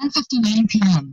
10:59 PM।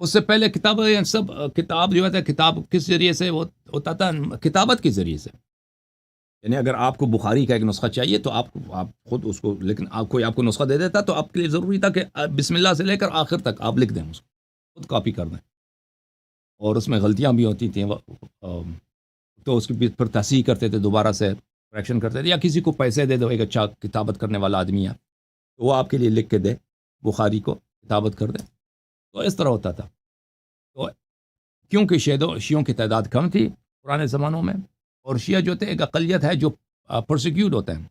اس سے پہلے کتابیں سب کتاب جو ہے کتاب کس ذریعے سے وہ ہوتا تھا؟ کتابت کے ذریعے سے. یعنی اگر آپ کو بخاری کا ایک نسخہ چاہیے تو آپ خود اس کو، لیکن کوئی آپ کو نسخہ دے دیتا تو آپ کے لیے ضروری تھا کہ بسم اللہ سے لے کر آخر تک آپ لکھ دیں، اس کو خود کاپی کر دیں. اور اس میں غلطیاں بھی ہوتی تھیں تو اس کی پھر تصحیح کرتے تھے، دوبارہ سے کریکشن کرتے تھے، یا کسی کو پیسے دے دو، ایک اچھا کتابت کرنے والا آدمی ہے تو وہ آپ کے لیے لکھ کے دے، بخاری کو کتابت کر دے. تو اس طرح ہوتا تھا. تو کیونکہ شیعوں کی تعداد کم تھی پرانے زمانوں میں، اور شیعہ جو تھے ایک اقلیت ہے جو پرسیکیوٹ ہوتے ہیں،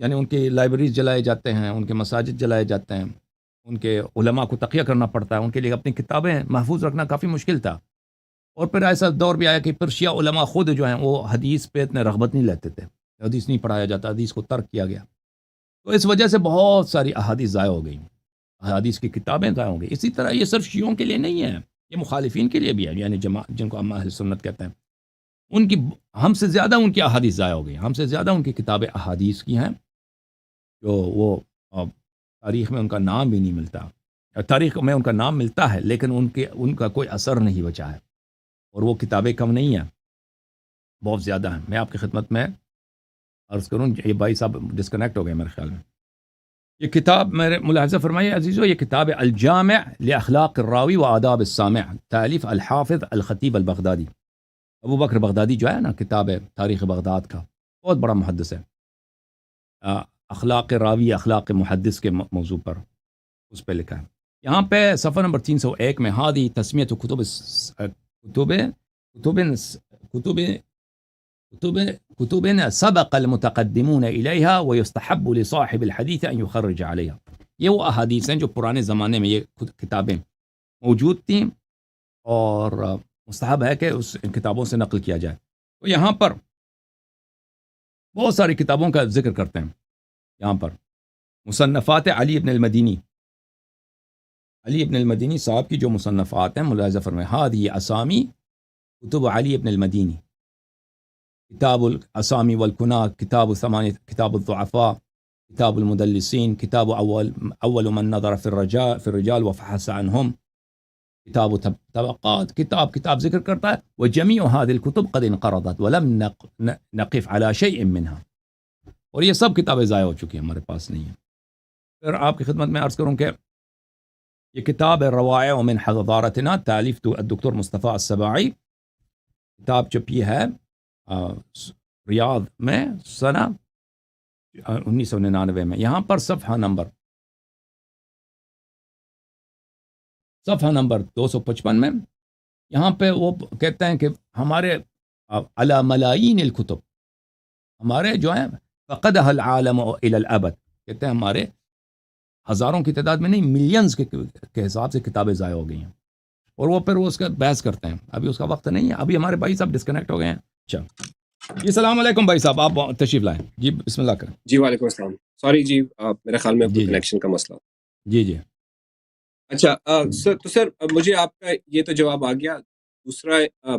یعنی ان کی لائبریریز جلائے جاتے ہیں، ان کے مساجد جلائے جاتے ہیں، ان کے علماء کو تقیہ کرنا پڑتا ہے، ان کے لیے اپنی کتابیں محفوظ رکھنا کافی مشکل تھا. اور پھر ایسا دور بھی آیا کہ پھر شیعہ علماء خود جو ہیں وہ حدیث پہ اتنے رغبت نہیں لیتے تھے، حدیث نہیں پڑھایا جاتا، حدیث کو ترک کیا گیا. تو اس وجہ سے بہت ساری احادیث ضائع ہو گئیں، احادیث کی کتابیں ضائع ہو گئی. اسی طرح یہ صرف شیعوں کے لیے نہیں ہے، یہ مخالفین کے لیے بھی ہے، یعنی جن کو ہم اہل سنت کہتے ہیں، ان کی ہم سے زیادہ ان کی احادیث ضائع ہو گئی، ہم سے زیادہ ان کی کتابیں احادیث کی ہیں، جو وہ تاریخ میں ان کا نام بھی نہیں ملتا. تاریخ میں ان کا نام ملتا ہے لیکن ان کا کوئی اثر نہیں بچا ہے، اور وہ کتابیں کم نہیں ہیں، بہت زیادہ ہیں. میں آپ کی خدمت میں عرض کروں، یہ بھائی صاحب ڈسکنیکٹ ہو گئے میرے خیال میں. یہ کتاب میرے ملاحظہ فرمائیے عزیزو، یہ کتاب ہے الجامع لاخلاق الراوی و آداب السامع، تالیف الحافظ الخطیب البغدادی. ابو بکر بغدادی جو ہے نا، کتاب ہے تاریخ بغداد کا، بہت بڑا محدث ہے. اخلاق راوی اخلاق محدث کے موضوع پر اس پہ لکھا ہے. یہاں پہ صفحہ نمبر 301 میں ہادی تسمیت کتب سبق المتقدمون الیہا ویستحب لصاحب الحدیث ان یخرج علیہا. یہ وہ احادیث ہیں جو پرانے زمانے میں یہ کتابیں موجود تھیں اور مستحب ہے کہ اس کتابوں سے نقل کیا جائے. تو یہاں پر بہت ساری کتابوں کا ذکر کرتے ہیں. یہاں پر مصنفات علی ابن المدینی، علی ابن المدینی صاحب کی جو مصنفات ہیں، ملاحظہ فرمائیں، ہادی اسامی کتب علی ابن المدینی، کتاب الاسامی والکناہ، کتاب ثمانی، کتاب الضعفاء، کتاب المدلسین، کتاب اول من نظر فی الرجال وفحص عنہم، کتاب طبقات، کتاب ذکر کرتا ہے. وجمیع هذه الكتب قد انقرضت ولم نقف على شيء منها. اور یہ سب کتابیں ضائع ہو چکی ہیں، ہمارے پاس نہیں ہیں. پھر آپ کی خدمت میں عرض کروں کہ یہ کتاب روائع من حضارتنا، تالیف الدکتور مصطفیٰ السباعی، کتاب چھپی ہے ریاض میں سنہ 1999 میں. یہاں پر صفحہ نمبر 255 میں یہاں پہ وہ کہتے ہیں کہ ہمارے علی ملايين الکتب، ہمارے جو ہیں فقدها العالم الى الابد، کہتے ہیں ہمارے ہزاروں کی تعداد میں نہیں، ملینز کے حساب سے کتابیں ضائع ہو گئی ہیں. اور وہ پھر وہ اس کا بحث کرتے ہیں. ابھی اس کا وقت نہیں ہے، ابھی ہمارے بھائی صاحب ڈسکنیکٹ ہو گئے ہیں. اچھا جی، السلام علیکم بھائی صاحب، آپ تشریف لائیں جی، بسم اللہ کریں. جی وعلیکم السلام. سوری جی، میرے خیال میں کوئی کنیکشن کا مسئلہ. جی اچھا سر، تو سر مجھے آپ کا یہ تو جواب آ گیا. دوسرا میں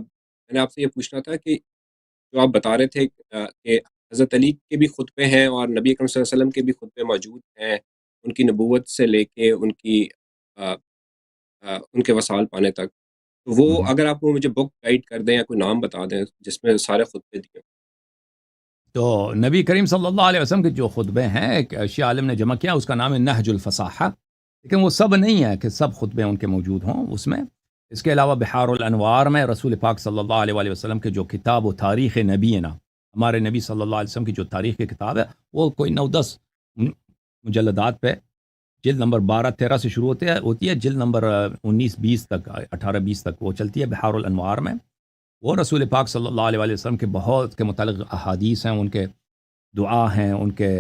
نے آپ سے یہ پوچھنا تھا کہ جو آپ بتا رہے تھے کہ حضرت علی کے بھی خطبے ہیں اور نبی اکرم صلی اللہ علیہ وسلم کے بھی خطبے موجود ہیں، ان کی نبوت سے لے کے ان کے وصال پانے تک. وہ اگر آپ مجھے بک گائیڈ کر دیں یا کوئی نام بتا دیں جس میں سارے خطبے دیے. تو نبی کریم صلی اللہ علیہ وسلم کے جو خطبے ہیں ایک شیعہ عالم نے جمع کیا، اس کا نام ہے نہج الفصاحہ، لیکن وہ سب نہیں ہے کہ سب خطبے ان کے موجود ہوں اس میں. اس کے علاوہ بحار الانوار میں رسول پاک صلی اللہ علیہ وسلم کے جو کتاب و تاریخ نبی نا، ہمارے نبی صلی اللہ علیہ وسلم کی جو تاریخ کی کتاب ہے، وہ کوئی 9-10 مجلدات پہ، جلد نمبر 12-13 سے شروع ہوتی ہے، جلد نمبر 19-20 تک، 18-20 تک وہ چلتی ہے بحار الانوار میں. وہ رسول پاک صلی اللہ علیہ وسلم کے بہت کے متعلق احادیث ہیں، ان کے دعا ہیں، ان کے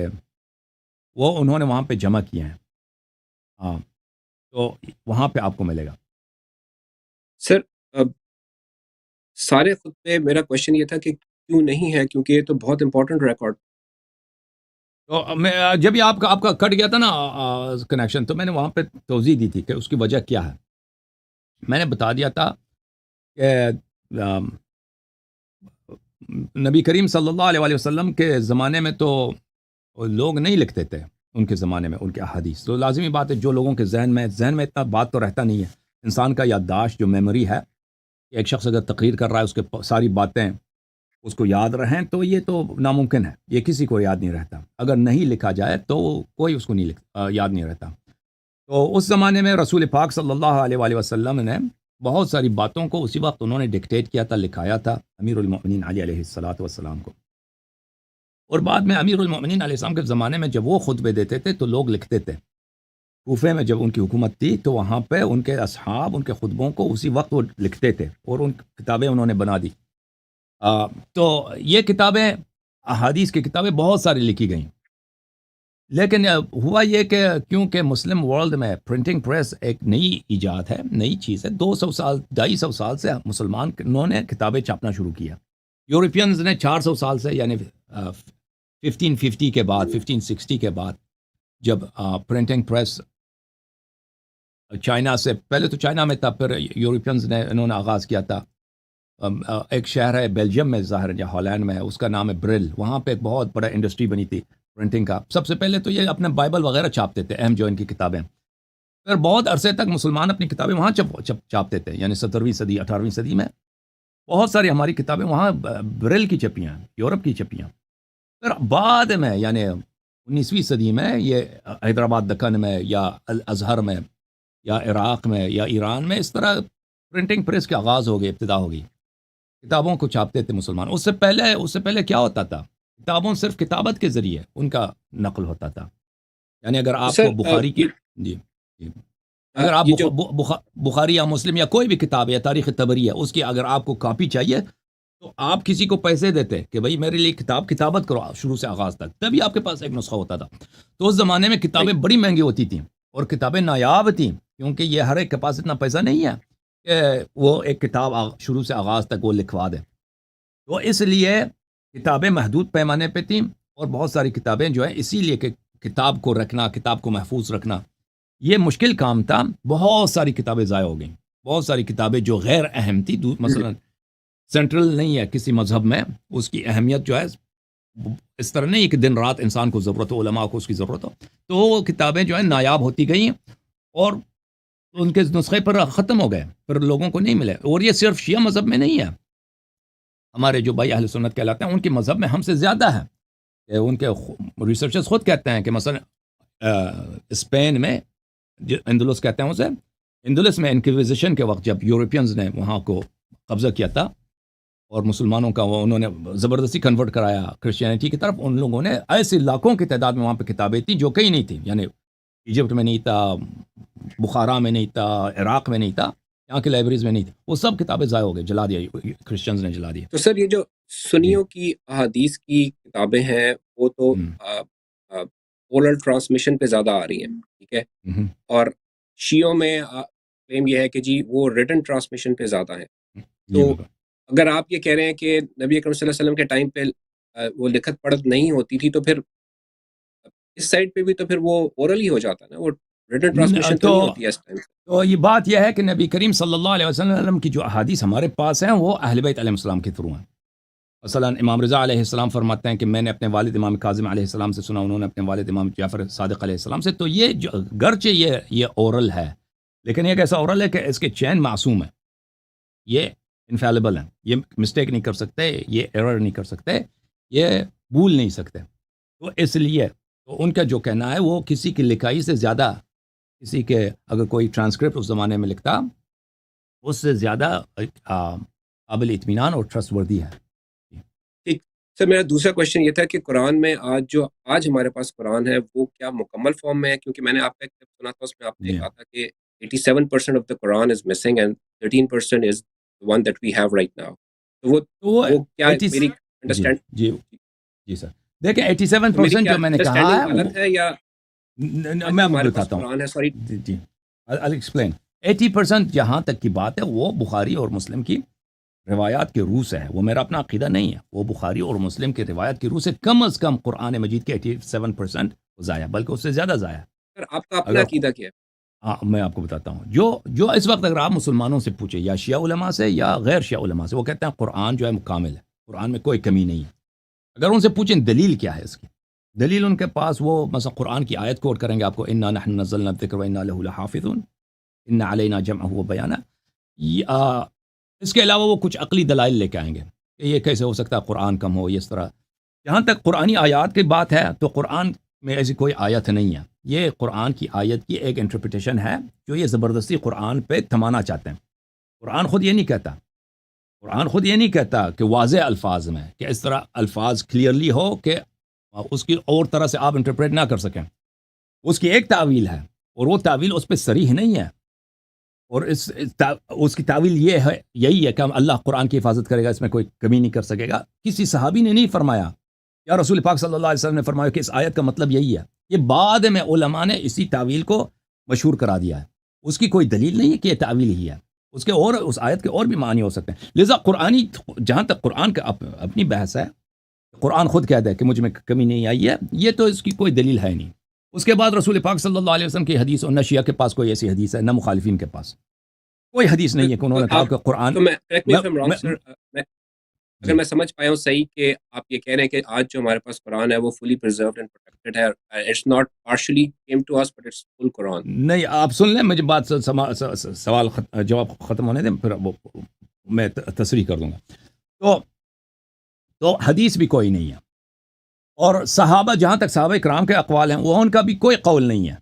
وہ انہوں نے وہاں پہ جمع کیے ہیں. ہاں، تو وہاں پہ آپ کو ملے گا. سر سارے خطبے، میرا کوشچن یہ تھا کہ کیوں نہیں ہے، کیونکہ یہ تو بہت امپورٹنٹ ریکارڈ. تو میں جب یہ آپ کا کٹ گیا تھا نا کنیکشن، تو میں نے وہاں پہ توضیح دی تھی کہ اس کی وجہ کیا ہے. میں نے بتا دیا تھا کہ نبی کریم صلی اللہ علیہ وسلم کے زمانے میں تو لوگ نہیں لکھتے تھے، ان کے زمانے میں ان کے احادیث. تو لازمی بات ہے جو لوگوں کے ذہن میں اتنا بات تو رہتا نہیں ہے. انسان کا یادداشت جو میموری ہے، ایک شخص اگر تقریر کر رہا ہے اس کے ساری باتیں اس کو یاد رہیں تو یہ تو ناممکن ہے، یہ کسی کو یاد نہیں رہتا. اگر نہیں لکھا جائے تو کوئی اس کو یاد نہیں رہتا. تو اس زمانے میں رسول پاک صلی اللہ علیہ وآلہ وسلم نے بہت ساری باتوں کو اسی وقت انہوں نے ڈکٹیٹ کیا تھا، لکھایا تھا امیر المؤمنین علی علیہ الصلوۃ والسلام کو. اور بعد میں امیر المؤمنین علیہ السلام کے زمانے میں جب وہ خطبے دیتے تھے تو لوگ لکھتے تھے. کوفے میں جب ان کی حکومت تھی تو وہاں پہ ان کے اصحاب ان کے خطبوں کو اسی وقت وہ لکھتے تھے اور ان کتابیں انہوں نے بنا دی. تو یہ کتابیں، احادیث کی کتابیں بہت ساری لکھی گئیں. لیکن ہوا یہ کہ کیونکہ مسلم ورلڈ میں پرنٹنگ پریس ایک نئی ایجاد ہے، نئی چیز ہے، 200 سال 250 سال سے مسلمانوں نے کتابیں چھاپنا شروع کیا. یورپینز نے 400 سال سے، یعنی 1550 کے بعد 1560 کے بعد جب پرنٹنگ پریس چائنا سے، پہلے تو چائنا میں تھا، پھر یورپینز نے انہوں نے آغاز کیا تھا. ایک شہر ہے بیلجیم میں ظاہر یا ہالینڈ میں، اس کا نام ہے برل، وہاں پہ ایک بہت بڑا انڈسٹری بنی تھی پرنٹنگ کا. سب سے پہلے تو یہ اپنے بائبل وغیرہ چھاپتے تھے، اہم جو ان کی کتابیں. پھر بہت عرصے تک مسلمان اپنی کتابیں وہاں چھاپتے تھے، یعنی 17ویں صدی 18ویں صدی میں بہت ساری ہماری کتابیں وہاں برل کی چھپیاں، یورپ کی چھپیاں. پھر بعد میں یعنی 19ویں صدی میں یہ حیدرآباد دکن میں یا الازہر میں یا عراق میں یا ایران میں اس طرح پرنٹنگ پریس کے آغاز ہو گئے، ابتدا ہو گئی. کتابوں کو چھاپتے تھے مسلمان. اس سے پہلے کیا ہوتا تھا؟ کتابوں صرف کتابت کے ذریعے ان کا نقل ہوتا تھا. یعنی اگر آپ کو بخاری کی جی اگر آپ بخاری یا مسلم یا کوئی بھی کتاب ہے، تاریخ طبری ہے، اس کی اگر آپ کو کاپی چاہیے تو آپ کسی کو پیسے دیتے کہ بھائی میرے لیے کتابت کرو شروع سے آغاز تک، تبھی آپ کے پاس ایک نسخہ ہوتا تھا. تو اس زمانے میں کتابیں بڑی مہنگی ہوتی تھیں اور کتابیں نایاب تھیں، کیونکہ یہ ہر ایک کے پاس اتنا پیسہ نہیں ہے کہ وہ ایک کتاب شروع سے آغاز تک وہ لکھوا دے. تو اس لیے کتابیں محدود پیمانے پہ تھیں، اور بہت ساری کتابیں جو ہیں اسی لیے کہ کتاب کو رکھنا، کتاب کو محفوظ رکھنا یہ مشکل کام تھا. بہت ساری کتابیں ضائع ہو گئیں، بہت ساری کتابیں جو غیر اہم تھی، مثلا سینٹرل نہیں ہے کسی مذہب میں، اس کی اہمیت جو ہے اس طرح نہیں کہ دن رات انسان کو ضرورت ہو، علماء کو اس کی ضرورت ہو، تو وہ کتابیں جو ہیں نایاب ہوتی گئیں اور ان کے نسخے پر ختم ہو گئے، پھر لوگوں کو نہیں ملے. اور یہ صرف شیعہ مذہب میں نہیں ہے، ہمارے جو بھائی اہل سنت کہلاتے ہیں ان کے مذہب میں ہم سے زیادہ ہے. کہ ان کے ریسرچرز خود کہتے ہیں کہ مثلا اسپین میں اندلس کہتے ہیں اسے، اندلس میں انکویزیشن کے وقت جب یورپینز نے وہاں کو قبضہ کیا تھا اور مسلمانوں کا انہوں نے زبردستی کنورٹ کرایا کرسچینٹی کی طرف، ان لوگوں نے ایسے لاکھوں کی تعداد میں وہاں پہ کتابیں تھیں جو کہیں نہیں تھیں. یعنی ایجپٹ میں نہیں تھا، بخارا میں نہیں تھا، عراق میں نہیں تھا، یہاں کی لائبریریز میں نہیں تھی. وہ سب کتابیں ضائع ہو گئی، جلا دیا، کرسچنز نے جلا دیا. تو سر یہ جو سنیوں کی احادیث کی کتابیں ہیں وہ تو اورل ٹرانسمیشن پہ زیادہ آ رہی ہیں، ٹھیک ہے، اور شیعوں میں کلیم یہ ہے کہ جی وہ ریٹن ٹرانسمیشن پہ زیادہ ہیں. تو اگر آپ یہ کہہ رہے ہیں کہ نبی اکرم صلی اللہ علیہ وسلم کے ٹائم پہ وہ لکھت پڑھت نہیں ہوتی تھی، تو پھر اس سائڈ پہ بھی تو پھر وہ اورل ہی ہو جاتا نا، وہ ریٹن ٹرانسمیشن تو نہیں ہوتی ہے اس ٹائم. تو یہ بات یہ ہے کہ نبی کریم صلی اللہ علیہ وسلم کی جو احادیث ہمارے پاس ہیں وہ اہل بیت علیہ السلام کے تھرو ہیں. مثلا امام رضا علیہ السلام فرماتے ہیں کہ میں نے اپنے والد امام کاظم علیہ السلام سے سنا، انہوں نے اپنے والد امام جعفر صادق علیہ السلام سے. تو یہ جو گرچہ یہ اورل ہے، لیکن ایک ایسا اورل ہے کہ اس کے چین معصوم ہے، یہ انفیلیبل ہیں، یہ مسٹیک نہیں کر سکتے، یہ ایرر نہیں کر سکتے، یہ بھول نہیں سکتے. تو اس لیے تو ان کا جو کہنا ہے وہ کسی کی لکھائی سے زیادہ، کسی کے اگر کوئی ٹرانسکرپٹ اس زمانے میں لکھتا اس سے زیادہ قابل اطمینان اور ٹرسٹ وردی ہے. ٹھیک سر، میرا دوسرا کوشچن یہ تھا کہ قرآن میں آج ہمارے پاس قرآن ہے وہ کیا مکمل فارم میں ہے؟ کیونکہ میں نے آپ کا ایک سنا تھا، اس میں آپ نے کہا تھا کہ 87% of the Quran is missing and 13% is the one that we have right now. تو وہ کیا میری انڈرسٹینڈ؟ جی سر دیکھیں 87% جو میں نے کہا ہے غلط ہے یا میں آپ کو بتاتا ہوں. جی I'll explain. 80% جہاں تک کی بات ہے وہ بخاری اور مسلم کی روایات کے روح سے ہے، وہ میرا اپنا عقیدہ نہیں ہے، وہ بخاری اور مسلم کی روایات کی روح سے کم از کم قرآن مجید کے 87% ضائع، بلکہ اس سے زیادہ ضائع. سر آپ کا اپنا عقیدہ کیا ہے؟ ہاں میں آپ کو بتاتا ہوں. جو اس وقت اگر آپ مسلمانوں سے پوچھیں یا شیعہ علماء سے یا غیر شیعہ علماء سے، وہ کہتے ہیں قرآن جو ہے مکمل ہے، قرآن میں کوئی کمی نہیں ہے. اگر ان سے پوچھیں دلیل کیا ہے اس کی، دلیل ان کے پاس وہ مثلا قرآن کی آیت کوٹ کریں گے آپ کو، انا نحن نزلنا الذکر وانا لہ لحافظون. ان علینا جمعہ و بیانہ. اس کے علاوہ وہ کچھ عقلی دلائل لے کے آئیں گے کہ یہ کیسے ہو سکتا ہے قرآن کم ہو اس طرح. جہاں تک قرآنی آیات کی بات ہے تو قرآن میں ایسی کوئی آیت نہیں ہے. یہ قرآن کی آیت کی ایک انٹرپریٹیشن ہے جو یہ زبردستی قرآن پہ تھمانا چاہتے ہیں. قرآن خود یہ نہیں کہتا. قرآن خود یہ نہیں کہتا کہ واضح الفاظ میں کہ اس طرح الفاظ کلیئرلی ہو کہ اس کی اور طرح سے آپ انٹرپریٹ نہ کر سکیں. اس کی ایک تعویل ہے اور وہ تعویل اس پہ صریح نہیں ہے. اور اس کی تعویل یہ ہے، یہی ہے کہ اللہ قرآن کی حفاظت کرے گا، اس میں کوئی کمی نہیں کر سکے گا. کسی صحابی نے نہیں فرمایا یا رسول پاک صلی اللہ علیہ وسلم نے فرمایا کہ اس آیت کا مطلب یہی ہے. یہ بعد میں علماء نے اسی تعویل کو مشہور کرا دیا ہے. اس کی کوئی دلیل نہیں ہے کہ یہ تعویل ہی ہے. اس کے اور اس آیت کے اور بھی معنی ہو سکتے ہیں. لہذا قرآنی جہاں تک قرآن کا اپنی بحث ہے، قرآن خود کہہ دے کہ مجھ میں کمی نہیں آئی ہے، یہ تو اس کی کوئی دلیل ہے نہیں. اس کے بعد رسول پاک صلی اللہ علیہ وسلم کی حدیث، اور نہ شیعہ کے پاس کوئی ایسی حدیث ہے، نہ مخالفین کے پاس کوئی حدیث نہیں ہے کہ انہوں نے کہا کہ قرآن. تو اگر میں سمجھ پایا ہوں صحیح کہ آپ یہ کہہ رہے ہیں کہ آج جو ہمارے پاس قرآن ہے وہ فلی پرزروڈ اینڈ پروٹیکٹڈ ہے. It's not partially came to us but it's full Quran. نہیں، آپ سن لیں مجھے بات سوال جواب ختم ہونے دیں، پھر وہ میں تصریح کر دوں گا. تو حدیث بھی کوئی نہیں ہے. اور صحابہ، جہاں تک صحابہ کرام کے اقوال ہیں، وہ ان کا بھی کوئی قول نہیں ہے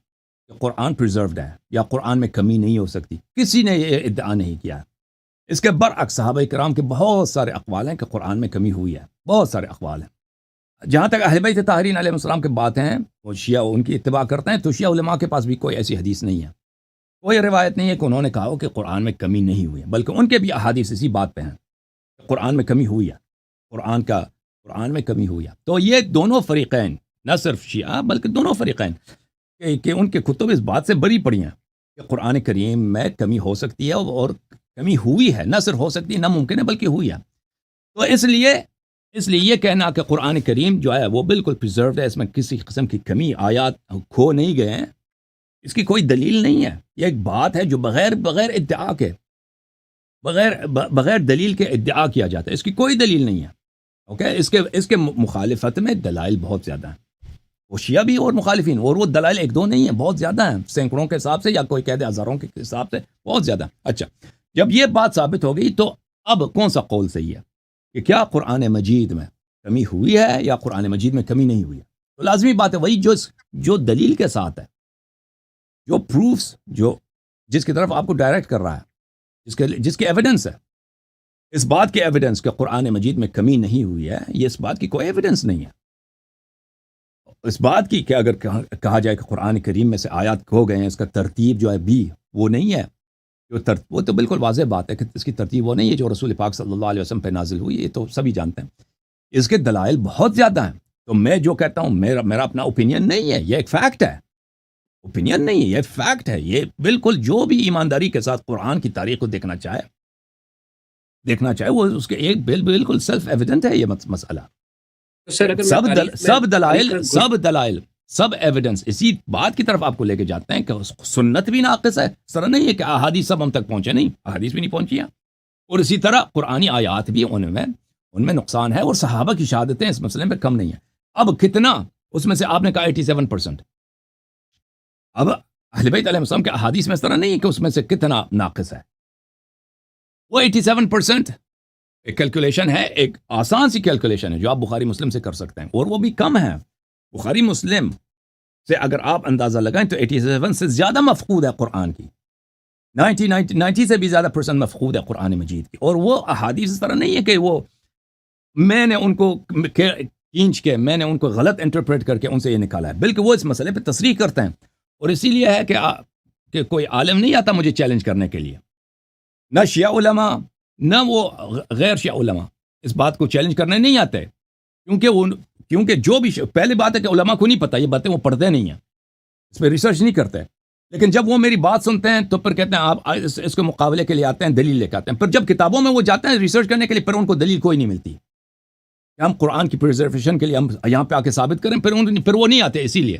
کہ قرآن پریزروڈ ہے یا قرآن میں کمی نہیں ہو سکتی. کسی نے یہ ادعا نہیں کیا ہے. اس کے برعکس صحابہ کرام کے بہت سارے اقوال ہیں کہ قرآن میں کمی ہوئی ہے. بہت سارے اقوال ہیں. جہاں تک اہل بیت طاہرین علیہ السلام کے بات ہیں، وہ شیعہ ان کی اتباع کرتے ہیں، تو شیعہ علماء کے پاس بھی کوئی ایسی حدیث نہیں ہے، کوئی روایت نہیں ہے کہ انہوں نے کہا ہو کہ قرآن میں کمی نہیں ہوئی ہے. بلکہ ان کے بھی احادیث اسی بات پہ ہیں کہ قرآن میں کمی ہوئی ہے، قرآن میں کمی ہوئی ہے. تو یہ دونوں فریقین، نہ صرف شیعہ بلکہ دونوں فریقین، کہ ان کے کتب اس بات سے بری پڑی ہیں کہ قرآن کریم میں کمی ہو سکتی ہے، اور کمی ہوئی ہے. نہ صرف ہو سکتی ہے، نہ ممکن ہے، بلکہ ہوئی ہے. تو اس لیے یہ کہنا کہ قرآن کریم جو ہے وہ بالکل پریزروڈ ہے، اس میں کسی قسم کی کمی، آیات کھو نہیں گئے ہیں، اس کی کوئی دلیل نہیں ہے. یہ ایک بات ہے جو بغیر ادعا کے، بغیر دلیل کے ادعا کیا جاتا ہے. اس کی کوئی دلیل نہیں ہے. اوکے، اس کے مخالفت میں دلائل بہت زیادہ ہیں. وہ شیعہ بھی اور مخالفین، اور وہ دلائل ایک دو نہیں ہیں، بہت زیادہ ہیں، سینکڑوں کے حساب سے، یا کوئی کہہ دے ہزاروں کے حساب سے، بہت زیادہ. اچھا، جب یہ بات ثابت ہو گئی تو اب کون سا قول صحیح ہے کہ کیا قرآن مجید میں کمی ہوئی ہے یا قرآن مجید میں کمی نہیں ہوئی ہے؟ تو لازمی بات ہے وہی جو دلیل کے ساتھ ہے، جو پروفس، جس کی طرف آپ کو ڈائریکٹ کر رہا ہے، جس کے ایویڈنس ہے. اس بات کے ایویڈنس کہ قرآن مجید میں کمی نہیں ہوئی ہے، یہ اس بات کی کوئی ایویڈنس نہیں ہے. اس بات کی کہ اگر کہا جائے کہ قرآن کریم میں سے آیات کھو گئے ہیں، اس کا ترتیب جو ہے بھی وہ نہیں ہے، وہ تو بالکل واضح بات ہے کہ اس کی ترتیب وہ نہیں ہے جو رسول پاک صلی اللہ علیہ وسلم پہ نازل ہوئی. یہ تو سبھی جانتے ہیں. اس کے دلائل بہت زیادہ ہیں. تو میں جو کہتا ہوں، میرا اپنا اوپینین نہیں ہے، یہ ایک فیکٹ ہے. اوپینین نہیں ہے، یہ فیکٹ ہے. یہ بالکل جو بھی ایمانداری کے ساتھ قرآن کی تاریخ کو دیکھنا چاہے وہ اس کے ایک بالکل سیلف ایویڈنٹ ہے یہ مسئلہ. سب دلائل سب ایویڈنس اسی بات کی طرف آپ کو لے کے جاتے ہیں کہ سنت بھی ناقص ہے. اس طرح نہیں ہے کہ احادیث سب ہم تک پہنچے، نہیں، احادیث بھی نہیں پہنچی ہیں. اور اسی طرح قرآنی آیات بھی ان میں نقصان ہے، اور صحابہ کی شہادتیں اس مسئلے میں کم نہیں ہیں. اب کتنا اس میں سے آپ نے کہا 87%. اب اہل بیت علیہ السلام کے احادیث میں اس طرح نہیں ہے کہ اس میں سے کتنا ناقص ہے. وہ 87% ایک کیلکولیشن ہے، ایک آسان سی کیلکولیشن ہے جو آپ بخاری مسلم سے کر سکتے ہیں، اور وہ بھی کم ہے. بخاری مسلم سے اگر آپ اندازہ لگائیں تو 87 سے زیادہ مفقود ہے قرآن کی. 90 سے بھی زیادہ % مفقود ہے قرآن مجید کی. اور وہ احادیث اس طرح نہیں ہے کہ وہ میں نے ان کو کھینچ کے، میں نے ان کو غلط انٹرپریٹ کر کے ان سے یہ نکالا ہے، بلکہ وہ اس مسئلے پہ تصریح کرتے ہیں. اور اسی لیے ہے کہ کوئی عالم نہیں آتا مجھے چیلنج کرنے کے لیے، نہ شیعہ علماء نہ وہ غیر شیعہ علماء اس بات کو چیلنج کرنے نہیں آتے، کیونکہ جو بھی پہلی بات ہے کہ علماء کو نہیں پتہ، یہ باتیں وہ پڑھتے نہیں ہیں، اس پہ ریسرچ نہیں کرتے. لیکن جب وہ میری بات سنتے ہیں تو پھر کہتے ہیں آپ اس کے مقابلے کے لیے آتے ہیں، دلیل لے کے آتے ہیں. پھر جب کتابوں میں وہ جاتے ہیں ریسرچ کرنے کے لیے، پھر ان کو دلیل کوئی نہیں ملتی کہ ہم قرآن کی پریزرویشن کے لیے ہم یہاں پہ آ کے ثابت کریں، پھر وہ نہیں آتے. اسی لیے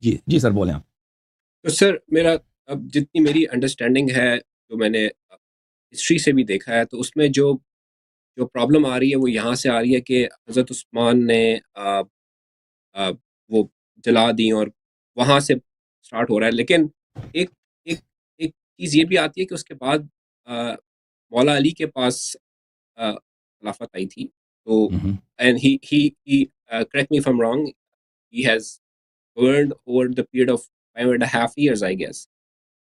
جی سر بولیں آپ. تو سر میرا اب جتنی میری انڈرسٹینڈنگ ہے، جو میں نے ہسٹری سے بھی دیکھا ہے، تو اس میں جو پرابلم آ رہی ہے وہ یہاں سے آ رہی ہے کہ حضرت عثمان نے وہ جلا دی اور وہاں سے سٹارٹ ہو رہا ہے. لیکن ایک چیز یہ بھی آتی ہے کہ اس کے بعد مولا علی کے پاس خلافت آئی تھی، تو and he correct me if I am wrong, he has governed over the period of 5.5 years I guess.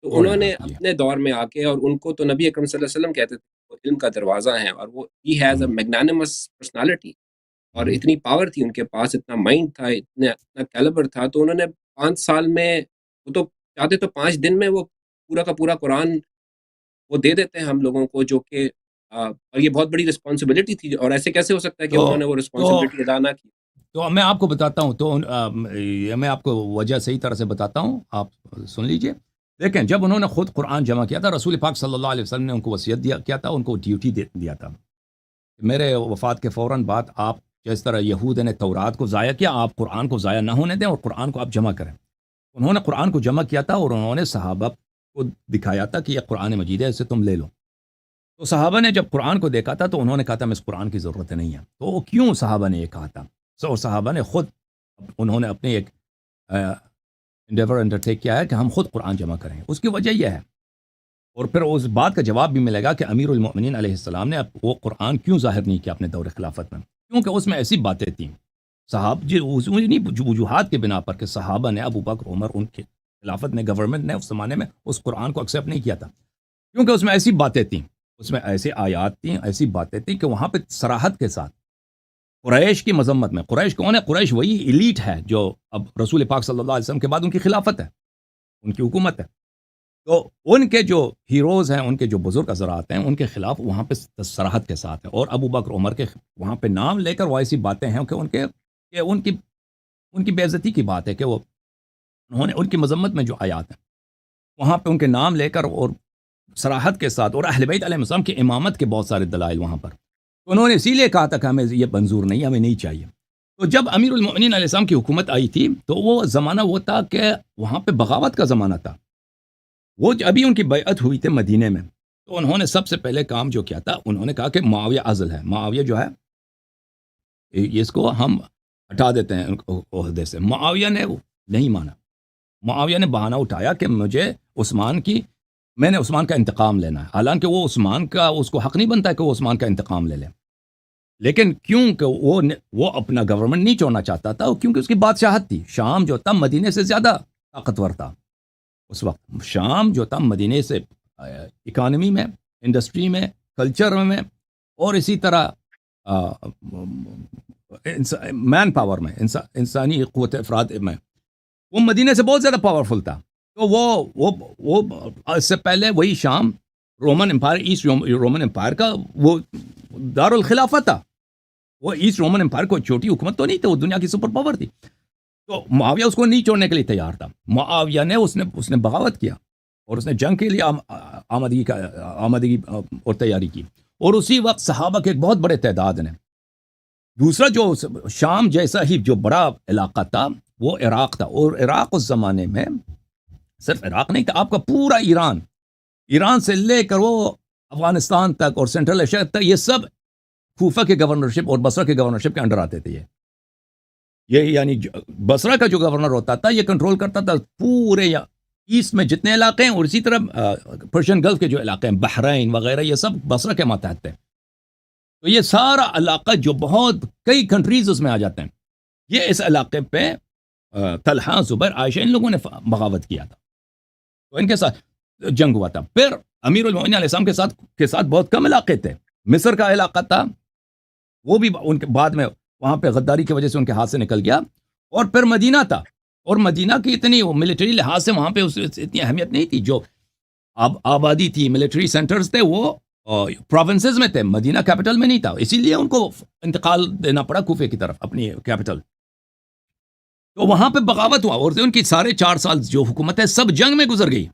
تو انہوں نے اپنے دور میں آ کے، اور ان کو تو نبی اکرم صلی اللہ علیہ وسلم کہتے تھے وہ علم کا دروازہ ہیں، اور وہ ہی ہیز اے میگنانمس پرسنالٹی، اور اتنی پاور تھی ان کے پاس، اتنا مائنڈ تھا، اتنا کیلیبر تھا. تو انہوں نے 5 سال میں، وہ تو چاہتے تو 5 دن میں وہ پورا کا پورا قرآن وہ دے دیتے ہیں ہم لوگوں کو، جو کہ اور یہ بہت بڑی رسپانسبلٹی تھی، اور ایسے کیسے ہو سکتا ہے کہ انہوں نے وہ رسپانسبلٹی ادا نہ کی. تو میں آپ کو بتاتا ہوں، تو میں آپ کو وجہ صحیح طرح سے بتاتا ہوں، آپ سن لیجئے. دیکھیں، جب انہوں نے خود قرآن جمع کیا تھا، رسول پاک صلی اللہ علیہ وسلم نے ان کو وصیت کیا تھا، ان کو ڈیوٹی دیا تھا. میرے وفات کے فوراً بعد آپ جس طرح یہود نے تورات کو ضائع کیا، آپ قرآن کو ضائع نہ ہونے دیں اور قرآن کو آپ جمع کریں. انہوں نے قرآن کو جمع کیا تھا، اور انہوں نے صحابہ کو دکھایا تھا کہ یہ قرآن مجید ہے، اسے تم لے لو. تو صحابہ نے جب قرآن کو دیکھا تھا تو انہوں نے کہا تھا میں اس قرآن کی ضرورت نہیں ہے. تو کیوں صحابہ نے یہ کہا تھا؟ اور صحابہ نے خود، انہوں نے اپنے ایک انڈیور انڈرٹیک کیا ہے کہ ہم خود قرآن جمع کریں. اس کی وجہ یہ ہے، اور پھر اس بات کا جواب بھی ملے گا کہ امیر المؤمنین علیہ السلام نے وہ قرآن کیوں ظاہر نہیں کیا اپنے دور خلافت میں، کیونکہ اس میں ایسی باتیں تھیں وجوہات کے بنا پر کہ صحابہ نے، ابو بکر، عمر، ان کے خلافت نے، گورنمنٹ نے اس زمانے میں اس قرآن کو ایکسیپٹ نہیں کیا تھا، کیونکہ اس میں ایسی باتیں تھیں، اس میں ایسے آیات تھیں، ایسی باتیں تھیں کہ وہاں پہ صراحت کے ساتھ قریش کی مذمت میں. قریش کون ہے؟ قریش وہی ایلیٹ ہے جو اب رسول پاک صلی اللہ علیہ وسلم کے بعد ان کی خلافت ہے، ان کی حکومت ہے. تو ان کے جو ہیروز ہیں، ان کے جو بزرگ حضرات ہیں، ان کے خلاف وہاں پہ صراحت کے ساتھ ہے. اور ابو بکر، عمر کے وہاں پہ نام لے کر وہ ایسی باتیں ہیں کہ ان کی بے عزتی کی بات ہے کہ وہ انہوں نے ان کی مذمت میں جو آیات ہیں وہاں پہ ان کے نام لے کر اور صراحت کے ساتھ، اور اہل بیت علیہ السلام کی امامت کے بہت سارے دلائل وہاں پر. تو انہوں نے اسی لیے کہا تھا کہ ہمیں یہ منظور نہیں، ہمیں نہیں چاہیے. تو جب امیر المؤمنین علیہ السلام کی حکومت آئی تھی تو وہ زمانہ وہ تھا کہ وہاں پہ بغاوت کا زمانہ تھا. وہ ابھی ان کی بیعت ہوئی تھی مدینے میں، تو انہوں نے سب سے پہلے کام جو کیا تھا، انہوں نے کہا کہ معاویہ عزل ہے، معاویہ جو ہے اس کو ہم ہٹا دیتے ہیں عہدے سے. معاویہ نے نہیں مانا. معاویہ نے بہانہ اٹھایا کہ میں نے عثمان کا انتقام لینا ہے، حالانکہ وہ عثمان کا، اس کو حق نہیں بنتا ہے کہ وہ عثمان کا انتقام لے لے. لیکن کیونکہ وہ اپنا گورنمنٹ نہیں چھوڑنا چاہتا تھا، کیونکہ اس کی بادشاہت تھی. شام جو تھا مدینے سے زیادہ طاقتور تھا اس وقت. شام جو تھا مدینے سے اکانومی میں، انڈسٹری میں، کلچر میں، اور اسی طرح مین پاور میں، انسانی قوت افراد میں، وہ مدینے سے بہت زیادہ پاورفل تھا. تو وہ اس سے پہلے وہی Sham Roman empire, east Roman empire کا وہ دار الخلافہ تھا. وہ ایسٹ رومن امپائر کو چھوٹی حکومت تو نہیں تھی، وہ دنیا کی سپر پاور تھی. تو معاویہ اس کو نہیں چھوڑنے کے لیے تیار تھا. معاویہ نے اس نے بغاوت کیا، اور اس نے جنگ کے لیے آمادگی اور تیاری کی. اور اسی وقت صحابہ کے ایک بہت بڑے تعداد نے. دوسرا جو شام جیسا ہی جو بڑا علاقہ تھا وہ عراق تھا. اور عراق اس زمانے میں صرف عراق نہیں تھا، آپ کا پورا ایران سے لے کر وہ افغانستان تک اور سینٹرل ایشیا تک، یہ سب کوفہ کے گورنرشپ اور بصرہ کے گورنرشپ کے انڈر آتے تھے. یہ یعنی بصرہ کا جو گورنر ہوتا تھا یہ کنٹرول کرتا تھا پورے ایسٹ میں جتنے علاقے ہیں، اور اسی طرح پرشین گلف کے جو علاقے ہیں، بحرین وغیرہ، یہ سب بصرہ کے ماتحت تھے. تو یہ سارا علاقہ جو بہت کئی کنٹریز اس میں آ جاتے ہیں، یہ اس علاقے پہ طلحہ، زبیر، عائشہ، ان لوگوں نے بغاوت کیا تھا. تو ان کے ساتھ جنگ ہوا تھا. پھر امیر المؤمنین علیہ السلام کے ساتھ بہت کم علاقے تھے. مصر کا علاقہ تھا، وہ بھی ان کے بعد میں وہاں پہ غداری کی وجہ سے ان کے ہاتھ سے نکل گیا. اور پھر مدینہ تھا، اور مدینہ کی اتنی ملٹری لحاظ سے وہاں پہ اتنی اہمیت نہیں تھی. جو آبادی تھی، ملٹری سینٹرز تھے، وہ پروونسز میں تھے، مدینہ کیپٹل میں نہیں تھا. اسی لیے ان کو انتقال دینا پڑا کوفے کی طرف، اپنی کیپٹل. تو وہاں پہ بغاوت ہوا، اور ان کی 4.5 سال جو حکومت ہے سب جنگ میں گزر گئی.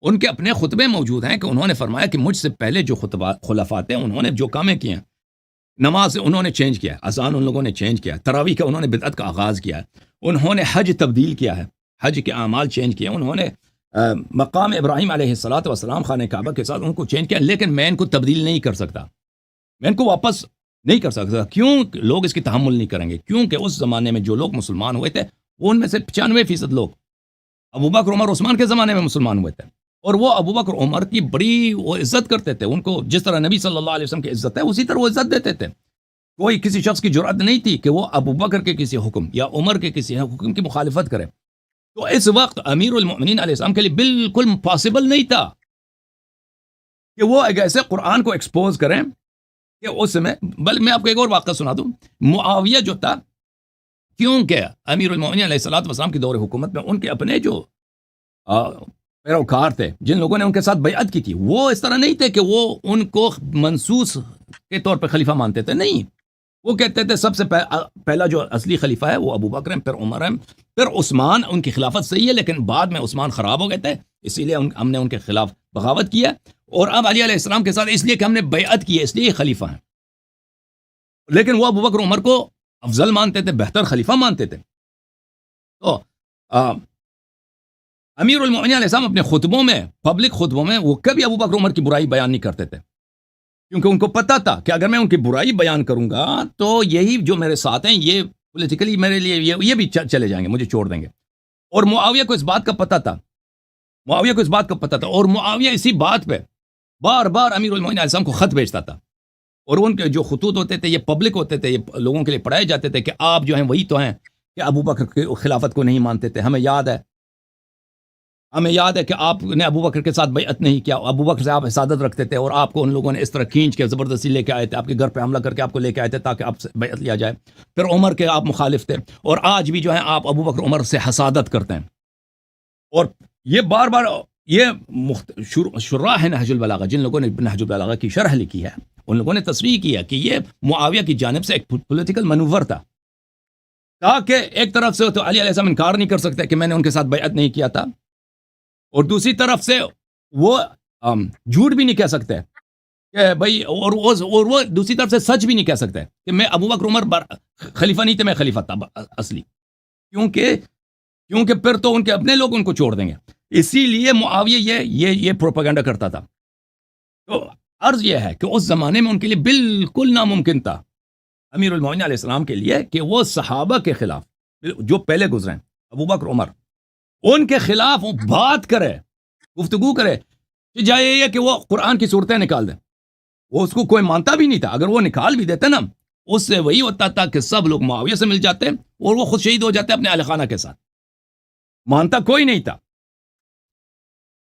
ان کے اپنے خطبے موجود ہیں کہ انہوں نے فرمایا کہ مجھ سے پہلے جو خلفات ہیں انہوں نے جو کامیں کی ہیں، نماز انہوں نے چینج کیا ہے، اذان ان لوگوں نے چینج کیا ہے، تراویح کا انہوں نے بدعت کا آغاز کیا ہے، انہوں نے حج تبدیل کیا ہے، حج کے اعمال چینج کیے، انہوں نے مقام ابراہیم علیہ الصلوۃ والسلام خانہ کعبہ کے ساتھ ان کو چینج کیا. لیکن میں ان کو تبدیل نہیں کر سکتا، میں ان کو واپس نہیں کر سکتا. کیوں؟ لوگ اس کی تحمل نہیں کریں گے. کیونکہ اس زمانے میں جو لوگ مسلمان ہوئے تھے وہ ان میں سے 95% لوگ ابو بکر، عمر، عثمان کے زمانے میں مسلمان ہوئے تھے، اور وہ ابو بکر عمر کی بڑی وہ عزت کرتے تھے، ان کو جس طرح نبی صلی اللہ علیہ وسلم کی عزت ہے اسی طرح وہ عزت دیتے تھے. کوئی کسی شخص کی جرأت نہیں تھی کہ وہ ابو بکر کے کسی حکم یا عمر کے کسی حکم کی مخالفت کرے. تو اس وقت امیر المؤمنین علیہ السلام کے لیے بالکل پاسبل نہیں تھا کہ وہ ایک ایسے قرآن کو ایکسپوز کریں کہ اس میں. بل میں آپ کو ایک اور واقعہ سنا دوں. معاویہ جو تھا، کیونکہ امیر المؤمنین علیہ الصلوۃ والسلام کی دور حکومت میں ان کے اپنے جو پیروکار تھے، جن لوگوں نے ان کے ساتھ بیعت کی تھی، وہ اس طرح نہیں تھے کہ وہ ان کو منسوس کے طور پہ خلیفہ مانتے تھے. نہیں، وہ کہتے تھے سب سے پہلا جو اصلی خلیفہ ہے وہ ابو بکر ہیں، پھر عمر ہیں، پھر عثمان. ان کی خلافت صحیح ہے لیکن بعد میں عثمان خراب ہو گئے تھے، اسی لیے ہم نے ان کے خلاف بغاوت کیا، اور اب علی علیہ السلام کے ساتھ اس لیے کہ ہم نے بیعت کی ہے، اس لیے یہ خلیفہ ہیں. لیکن وہ ابو بکر عمر کو افضل مانتے تھے، بہتر خلیفہ مانتے تھے. تو امیر المؤمنین علیہ السلام اپنے خطبوں میں، پبلک خطبوں میں، وہ کبھی ابو بکر عمر کی برائی بیان نہیں کرتے تھے، کیونکہ ان کو پتا تھا کہ اگر میں ان کی برائی بیان کروں گا تو یہی جو میرے ساتھ ہیں یہ پولیٹیکلی میرے لیے یہ بھی چلے جائیں گے، مجھے چھوڑ دیں گے. اور معاویہ کو اس بات کا پتا تھا، اور معاویہ اسی بات پہ بار بار امیر المؤمنین علیہ السلام کو خط بھیجتا تھا. اور ان کے جو خطوط ہوتے تھے یہ پبلک ہوتے تھے، یہ لوگوں کے لیے پڑھائے جاتے تھے کہ آپ جو ہیں وہی تو ہیں کہ ابو بکر کی خلافت کو نہیں مانتے تھے. ہمیں یاد ہے کہ آپ نے ابو بکر کے ساتھ بیعت نہیں کیا، ابو بکر سے آپ حسادت رکھتے تھے، اور آپ کو ان لوگوں نے اس طرح کھینچ کے زبردستی لے کے آئے تھے، آپ کے گھر پہ حملہ کر کے آپ کو لے کے آئے تھے تاکہ آپ سے بیعت لیا جائے. پھر عمر کے آپ مخالف تھے، اور آج بھی جو ہیں آپ ابو بکر عمر سے حسادت کرتے ہیں. اور یہ بار بار یہ شراح ہے نہج البلاغہ، جن لوگوں نے نہج البلاغہ کی شرح لکھی ہے، ان لوگوں نے تصریح کی ہے کہ یہ معاویہ کی جانب سے ایک پولیٹیکل منور تھا، تاکہ ایک طرف سے تو علی علیہ السلام انکار نہیں کر سکتے کہ میں نے ان کے ساتھ بیعت نہیں کیا تھا، اور دوسری طرف سے وہ جھوٹ بھی نہیں کہہ سکتے کہ بھائی، اور وہ دوسری طرف سے سچ بھی نہیں کہہ سکتے کہ میں ابو بکر عمر خلیفہ نہیں تھے، میں خلیفہ تھا اصلی، کیونکہ پھر تو ان کے اپنے لوگ ان کو چھوڑ دیں گے. اسی لیے معاویہ یہ پروپیگنڈا کرتا تھا. تو عرض یہ ہے کہ اس زمانے میں ان کے لیے بالکل ناممکن تھا، امیر المؤمنین علیہ السلام کے لیے، کہ وہ صحابہ کے خلاف جو پہلے گزرے ہیں، ابو بکر عمر، ان کے خلاف وہ بات کرے، گفتگو کرے، جائے یہ کہ وہ قرآن کی صورتیں نکال دیں. وہ اس کو کوئی مانتا بھی نہیں تھا. اگر وہ نکال بھی دیتے نا، اس سے وہی ہوتا تھا کہ سب لوگ معاویہ سے مل جاتے اور وہ خود شہید ہو جاتے اپنے اہل خانہ کے ساتھ. مانتا کوئی نہیں تھا،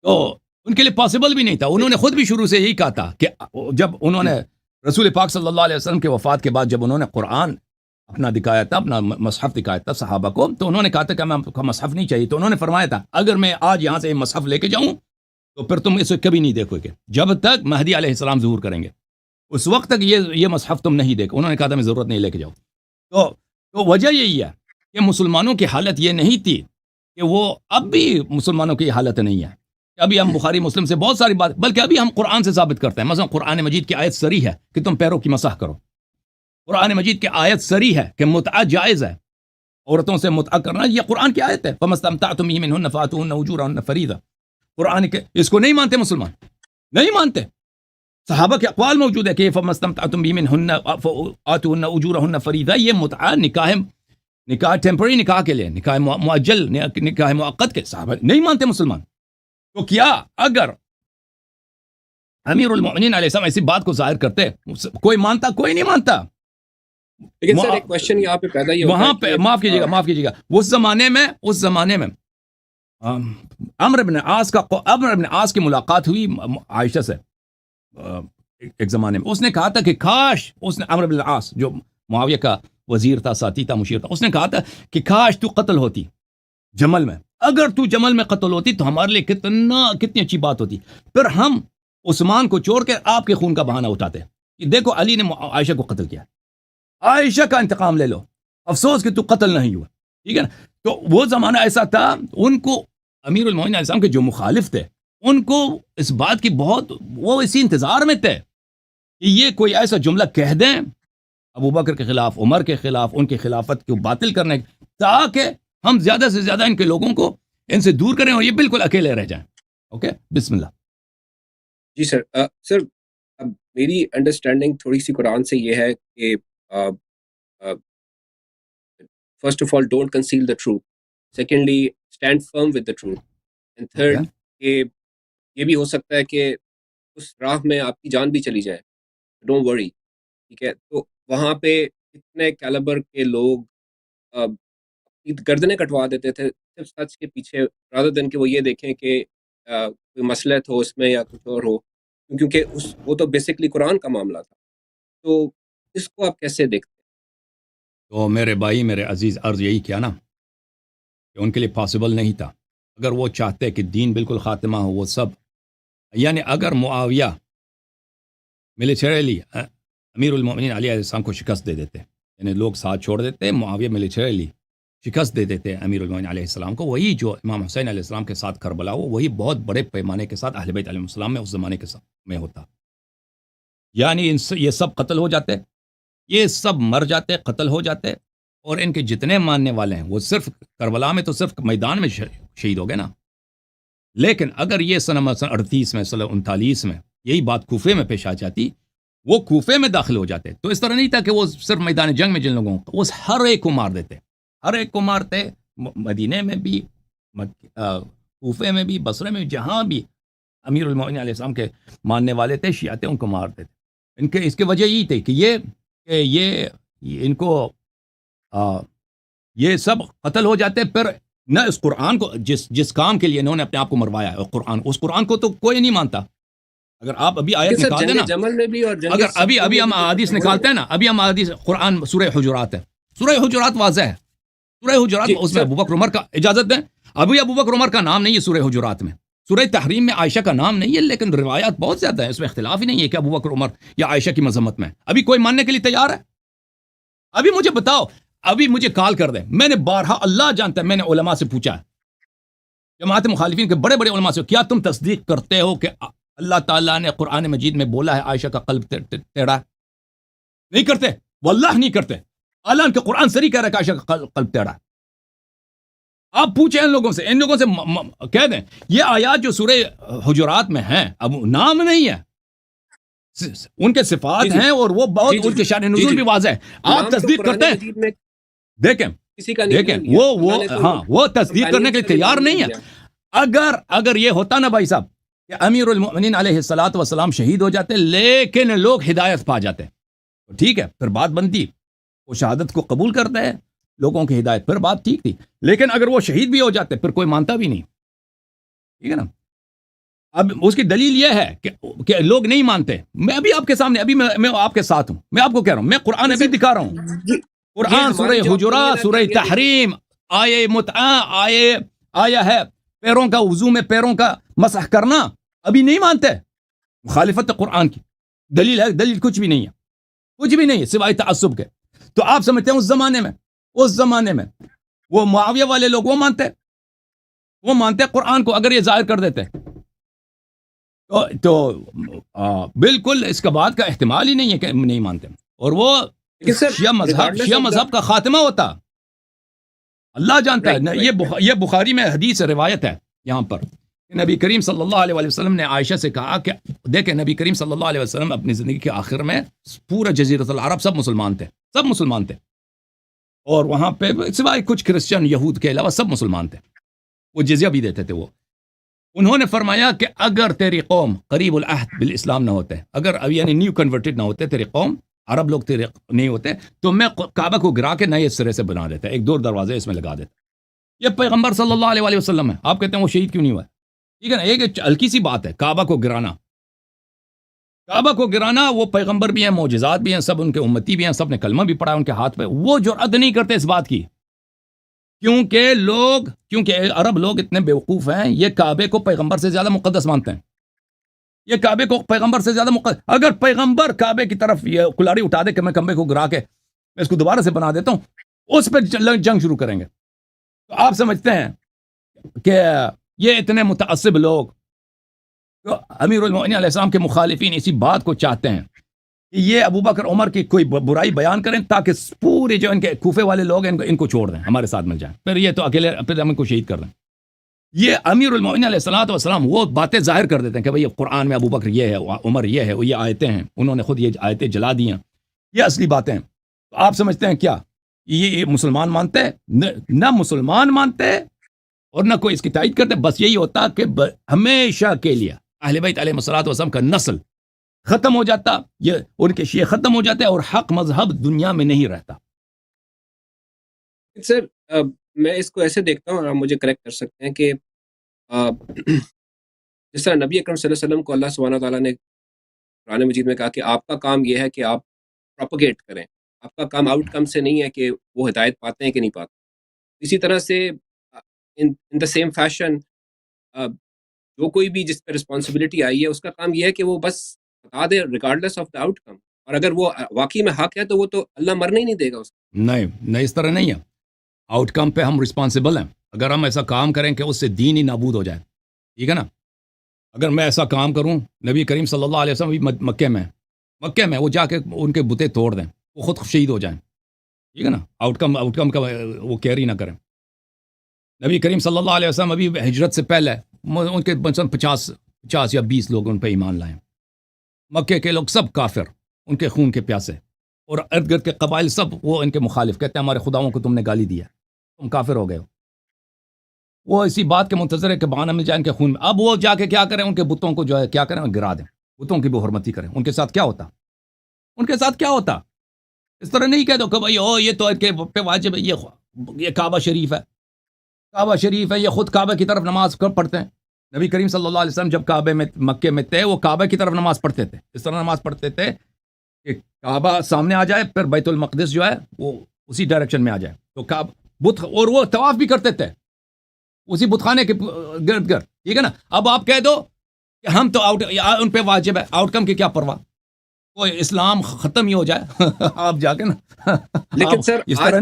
تو ان کے لیے پاسبل بھی نہیں تھا. انہوں نے خود بھی شروع سے یہی کہا تھا کہ جب انہوں نے رسول پاک صلی اللہ علیہ وسلم کے وفات کے بعد جب انہوں نے قرآن اپنا دکھایا تھا، اپنا مصحف دکھایا تھا صحابہ کو، تو انہوں نے کہا تھا کہ ہمیں آپ کا مصحف نہیں چاہیے. تو انہوں نے فرمایا تھا اگر میں آج یہاں سے یہ مصحف لے کے جاؤں تو پھر تم اسے کبھی نہیں دیکھو گے جب تک مہدی علیہ السلام ظہور کریں گے، اس وقت تک یہ مصحف تم نہیں دیکھو. انہوں نے کہا تھا میں ضرورت نہیں، لے کے جاؤ. تو وجہ یہی ہے کہ مسلمانوں کی حالت یہ نہیں تھی کہ وہ اب بھی مسلمانوں کی حالت نہیں ہے. ابھی ہم بخاری مسلم سے بہت ساری بات، بلکہ ابھی ہم قرآن سے ثابت کرتے ہیں. مثلا قرآن مجید کی آیت صریح ہے کہ تم پیروں کی مسح کرو. قرآن مجید کی آیت صریح ہے کہ متعہ جائز ہے، عورتوں سے متعہ کرنا، یہ قرآن کی آیت ہے. فَمَسْتَمْتَعْتُمْ بِهِ مِنْهُنَّ فَآتُوهُنَّ أُجُورَهُنَّ فَرِيضَةً. قرآن کے اس کو نہیں مانتے مسلمان، نہیں مانتے. صحابہ کے اقوال موجود ہے کہ فَمَسْتَمْتَعْتُمْ بِهِ مِنْهُنَّ فَآتُوهُنَّ أُجُورَهُنَّ فَرِيضَةً. یہ متعہ نکاح ٹیمپرری نکاح کے لیے، نکاح مؤجل، نکاح مؤقت کے صحابہ نہیں مانتے مسلمان. تو کیا اگر امیر المؤمنین علیہ السلام ایسی بات کو ظاہر کرتے، کوئی مانتا؟ کوئی نہیں مانتا. لیکن سر ایک کوشچن یہاں پہ پیدا یہ ہوتا وہاں ہے پہ کہ معاف کیجیے گا اس زمانے میں عمرو بن عاص کی ملاقات ہوئی عائشہ سے ایک زمانے میں. اس نے کہا تھا کہ کاش، اس نے عمرو بن عاص جو معاویہ کا وزیر تھا، ساتھی تھا، مشیر تھا، اس نے کہا تھا کہ کاش تو قتل ہوتی جمل میں. اگر تو جمل میں قتل ہوتی تو ہمارے لیے کتنی اچھی بات ہوتی. پھر ہم عثمان کو چھوڑ کے آپ کے خون کا بہانہ اٹھاتے کہ دیکھو علی نے عائشہ کو قتل کیا، عائشہ کا انتقام لے لو، افسوس کہ تو قتل نہیں ہوا. ٹھیک ہے نا. تو وہ زمانہ ایسا تھا، ان کو امیر المؤمنین علیہ السلام کے جو مخالف تھے ان کو اس بات کی وہ اسی انتظار میں تھے کہ یہ کوئی ایسا جملہ کہہ دیں ابو بکر کے خلاف، عمر کے خلاف، ان کی خلافت کو باطل کرنے، تاکہ ہم زیادہ سے زیادہ ان کے لوگوں کو ان سے دور کریں اور یہ بالکل اکیلے رہ جائیں. اوکے، بسم اللہ. جی سر. سر اب میری انڈرسٹینڈنگ تھوڑی سی قرآن سے یہ ہے کہ first of all don't conceal the truth, secondly stand firm with the truth, and third کہ یہ بھی ہو سکتا ہے کہ اس راہ میں آپ کی جان بھی چلی جائے، ڈونٹ وری، ٹھیک ہے؟ تو وہاں پہ اتنے کیلیبر کے لوگ اپنی گردنیں کٹوا دیتے تھے صرف سچ کے پیچھے، رادر دین کہ وہ یہ دیکھیں کہ کوئی مصلحت ہو اس میں یا کچھ اور ہو، کیونکہ وہ تو بیسکلی قرآن کا معاملہ تھا۔ تو اس کو آپ کیسے دیکھتے ہیں؟ تو میرے بھائی میرے عزیز، عرض یہی کیا نا کہ ان کے لیے پاسبل نہیں تھا۔ اگر وہ چاہتے کہ دین بالکل خاتمہ ہو، وہ سب، یعنی اگر معاویہ ملیٹریلی امیر المومنین علیہ السلام کو شکست دے دیتے، یعنی لوگ ساتھ چھوڑ دیتے، معاویہ ملیٹریلی شکست دے دیتے امیر المومنین علیہ السلام کو، وہی جو امام حسین علیہ السلام کے ساتھ کربلا ہو، وہی بہت بڑے پیمانے کے ساتھ اہل بیت علیہ السلام میں اس زمانے کے ساتھ میں ہوتا، یعنی یہ سب قتل ہو جاتے، یہ سب مر جاتے، قتل ہو جاتے، اور ان کے جتنے ماننے والے ہیں وہ صرف کربلا میں تو صرف میدان میں شہید ہو گئے نا۔ لیکن اگر یہ سن 38 میں 39 میں یہی بات کوفے میں پیش آ جاتی، وہ کوفے میں داخل ہو جاتے، تو اس طرح نہیں تھا کہ وہ صرف میدان جنگ میں جن لوگوں کو، وہ ہر ایک کو مار دیتے، ہر ایک کو مارتے، مدینے میں بھی، کوفے میں بھی، بصرے میں بھی، جہاں بھی امیر المومنین علیہ السلام کے ماننے والے تھے، شیعہ تھے، ان کو مار دیتے۔ اس کی وجہ یہی تھی کہ یہ ان کو یہ سب قتل ہو جاتے، پھر نہ اس قرآن کو جس کام کے لیے انہوں نے اپنے آپ کو مروایا ہے، اس قرآن کو تو کوئی نہیں مانتا۔ اگر آپ ابھی آیت نکال دیں نا، جمل میں بھی اور اگر ابھی ہم حدیث نکالتے ہیں نا، ابھی ہم حدیث قرآن سورہ حجرات ہے، سورہ حجرات واضح ہے، سورہ حجرات اس میں ابوبکر عمر کا، اجازت دیں، ابھی ابوبکر عمر کا نام نہیں ہے سورہ حجرات میں، سورہ تحریم میں عائشہ کا نام نہیں ہے، لیکن روایات بہت زیادہ ہیں، اس میں اختلاف ہی نہیں ہے کہ ابوبکر عمر یا عائشہ کی مذمت میں ابھی کوئی ماننے کے لیے تیار ہے؟ ابھی مجھے بتاؤ، ابھی مجھے کال کر دیں، میں نے بارہا، اللہ جانتا ہے، میں نے علماء سے پوچھا ہے، جماعت مخالفین کے بڑے بڑے علماء سے، کیا تم تصدیق کرتے ہو کہ اللہ تعالیٰ نے قرآن مجید میں بولا ہے عائشہ کا قلب ٹیڑھا؟ نہیں کرتے، واللہ نہیں کرتے، اللہ کے قرآن صریح کہہ رہا ہے کہ عائشہ کا قلب ٹیڑھا۔ آپ پوچھیں ان لوگوں سے کہہ دیں یہ آیات جو سورہ حجرات میں ہیں، اب نام نہیں ہے، ان کے صفات ہیں، اور وہ بہت ان کے شان نزول بھی واضح ہے، آپ تصدیق کرتے ہیں؟ دیکھیں وہ تصدیق کرنے کے لیے تیار نہیں ہے۔ اگر یہ ہوتا نا بھائی صاحب کہ امیر المؤمنین علیہ الصلوۃ والسلام شہید ہو جاتے لیکن لوگ ہدایت پا جاتے، ٹھیک ہے، پھر بات بنتی، وہ شہادت کو قبول کرتے ہیں، لوگوں کی ہدایت، پھر بات ٹھیک تھی، لیکن اگر وہ شہید بھی ہو جاتے پھر کوئی مانتا بھی نہیں، ٹھیک ہے نا۔ اب اس کی دلیل یہ ہے کہ لوگ نہیں مانتے، میں ابھی آپ کے سامنے، ابھی میں آپ کے ساتھ ہوں، میں آپ کو کہہ رہا ہوں، میں قرآن ابھی دکھا رہا ہوں، قرآن سورہ حجرات، سورہ تحریم، آیے متعہ، آیا ہے پیروں کا وضو میں پیروں کا مسح کرنا، ابھی نہیں مانتے، مخالفت قرآن کی دلیل ہے، دلیل کچھ بھی نہیں ہے، کچھ بھی نہیں ہے سوائے تعصب کے۔ تو آپ سمجھتے ہیں اس زمانے میں وہ معاویہ والے لوگ وہ مانتے قرآن کو، اگر یہ ظاہر کر دیتے تو بالکل اس کا بات کا احتمال ہی نہیں ہے کہ نہیں مانتے، اور وہ شیعہ مذہب کا خاتمہ ہوتا، اللہ جانتا ہے۔ یہ بخاری میں حدیث روایت ہے یہاں پر، نبی کریم صلی اللہ علیہ وسلم نے عائشہ سے کہا کہ دیکھیں، نبی کریم صلی اللہ علیہ وسلم اپنی زندگی کے آخر میں پورا جزیرۃ العرب سب مسلمان تھے، اور وہاں پہ سوائے کچھ کرسچن یہود کے علاوہ سب مسلمان تھے، وہ جزیہ بھی دیتے تھے۔ انہوں نے فرمایا کہ اگر تیری قوم قریب العہد بالاسلام نہ ہوتے، اگر اب یعنی نیو کنورٹڈ نہ ہوتے، تیری قوم عرب لوگ تیرے نہیں ہوتے، تو میں کعبہ کو گرا کے نئے سرے سے بنا دیتا، ایک دور دروازے اس میں لگا دیتا۔ یہ پیغمبر صلی اللہ علیہ وسلم ہے، آپ کہتے ہیں وہ شہید کیوں نہیں ہوا؟ ٹھیک ہے نا، ایک ہلکی سی بات ہے، کعبہ کو گرانا، وہ پیغمبر بھی ہیں، معجزات بھی ہیں، سب ان کے امتی بھی ہیں، سب نے کلمہ بھی پڑھا ان کے ہاتھ پہ، وہ جرأت نہیں کرتے اس بات کی، کیونکہ عرب لوگ اتنے بیوقوف ہیں، یہ کعبے کو پیغمبر سے زیادہ مقدس مانتے ہیں، یہ کعبے کو پیغمبر سے زیادہ اگر پیغمبر کعبے کی طرف یہ کلاڑی اٹھا دے کہ میں کعبے کو گرا کے میں اس کو دوبارہ سے بنا دیتا ہوں، اس پہ جنگ شروع کریں گے۔ تو آپ سمجھتے ہیں کہ یہ اتنے متعصب لوگ، تو امیر المؤمنین علیہ السلام کے مخالفین اسی بات کو چاہتے ہیں کہ یہ ابوبکر عمر کی کوئی برائی بیان کریں تاکہ پورے جو ان کے کوفے والے لوگ ہیں ان کو چھوڑ دیں، ہمارے ساتھ مل جائیں، پھر یہ تو اکیلے پھر ہم ان کو شہید کر دیں۔ یہ امیر المؤمنین علیہ الصلوۃ والسلام وہ باتیں ظاہر کر دیتے ہیں کہ بھئی قرآن میں ابوبکر یہ ہے، عمر یہ ہے، یہ آیتیں ہیں، انہوں نے خود یہ آیتیں جلا دی ہیں، یہ اصلی باتیں ہیں۔ تو آپ سمجھتے ہیں کیا یہ مسلمان مانتے؟ نہ مسلمان مانتے اور نہ کوئی اس کی تائید کرتے، بس یہی ہوتا کہ ہمیشہ کے لیے اہل بیت علیہ الصلوۃ والسلام کا نسل ختم ہو جاتا, یہ ان کے شیعہ ختم ہو جاتے اور حق مذہب دنیا میں نہیں رہتا. سر میں اس کو ایسے دیکھتا ہوں اور آپ مجھے کریکٹ کر سکتے ہیں کہ جس طرح نبی اکرم صلی اللہ علیہ وسلم کو اللہ سبحانہ تعالیٰ نے قرآن مجید میں کہا کہ آپ کا کام یہ ہے کہ آپ پروپگیٹ کریں, آپ کا کام آؤٹ کم سے نہیں ہے کہ وہ ہدایت پاتے ہیں کہ نہیں پاتے. اسی طرح سے ان دا سیم فیشن جو کوئی بھی جس پہ رسپانسبلٹی آئی ہے اس کا کام یہ ہے کہ وہ بس بتا دے regardless of the outcome, اور اگر وہ واقعی میں حق ہے تو وہ تو اللہ مرنے ہی نہیں دے گا اس کو. نہیں اس طرح نہیں ہے. آؤٹ کم پہ ہم رسپانسبل ہیں. اگر ہم ایسا کام کریں کہ اس سے دین ہی نابود ہو جائے, ٹھیک ہے نا, اگر میں ایسا کام کروں, نبی کریم صلی اللہ علیہ وسلم بھی مکے میں وہ جا کے ان کے بتیں توڑ دیں, وہ خود شہید ہو جائیں, ٹھیک ہے نا, آؤٹ کم کا وہ کیری نہ کریں. نبی کریم صلی اللہ علیہ وسلم ابھی ہجرت سے پہلے ان کے 50 یا 20 لوگ ان پہ ایمان لائیں. مکے کے لوگ سب کافر, ان کے خون کے پیاسے, اور ارد گرد کے قبائل سب وہ ان کے مخالف, کہتے ہیں ہمارے خداؤں کو تم نے گالی دیا, تم کافر ہو گئے ہو. وہ اسی بات کے منتظر ہے کہ بہانہ مل جائے ان کے خون میں. اب وہ جا کے کیا کریں, ان کے بتوں کو جو ہے کیا کریں, گرا دیں, بتوں کی بے حرمتی کریں. ان کے ساتھ کیا ہوتا, اس طرح نہیں کہہ دو کہ بھائی یہ تو ان کے پہ واجب ہے, یہ کعبہ شریف ہے, یہ خود کعبہ کی طرف نماز پڑھتے ہیں. نبی کریم صلی اللہ علیہ وسلم جب کعبے میں مکے میں تھے, وہ کعبہ کی طرف نماز پڑھتے تھے. اس طرح نماز پڑھتے تھے کہ کعبہ سامنے آ جائے, پھر بیت المقدس جو ہے وہ اسی ڈائریکشن میں آ جائے. تو بت, اور وہ طواف بھی کرتے تھے اسی بت خانے کے گرد گرد, ٹھیک ہے نا. اب آپ کہہ دو کہ ہم تو ان پہ واجب ہے, آؤٹ کم کی کیا پرواہ, کوئی اسلام ختم ہی ہو جائے آپ جا کے نا. لیکن سر اس طرح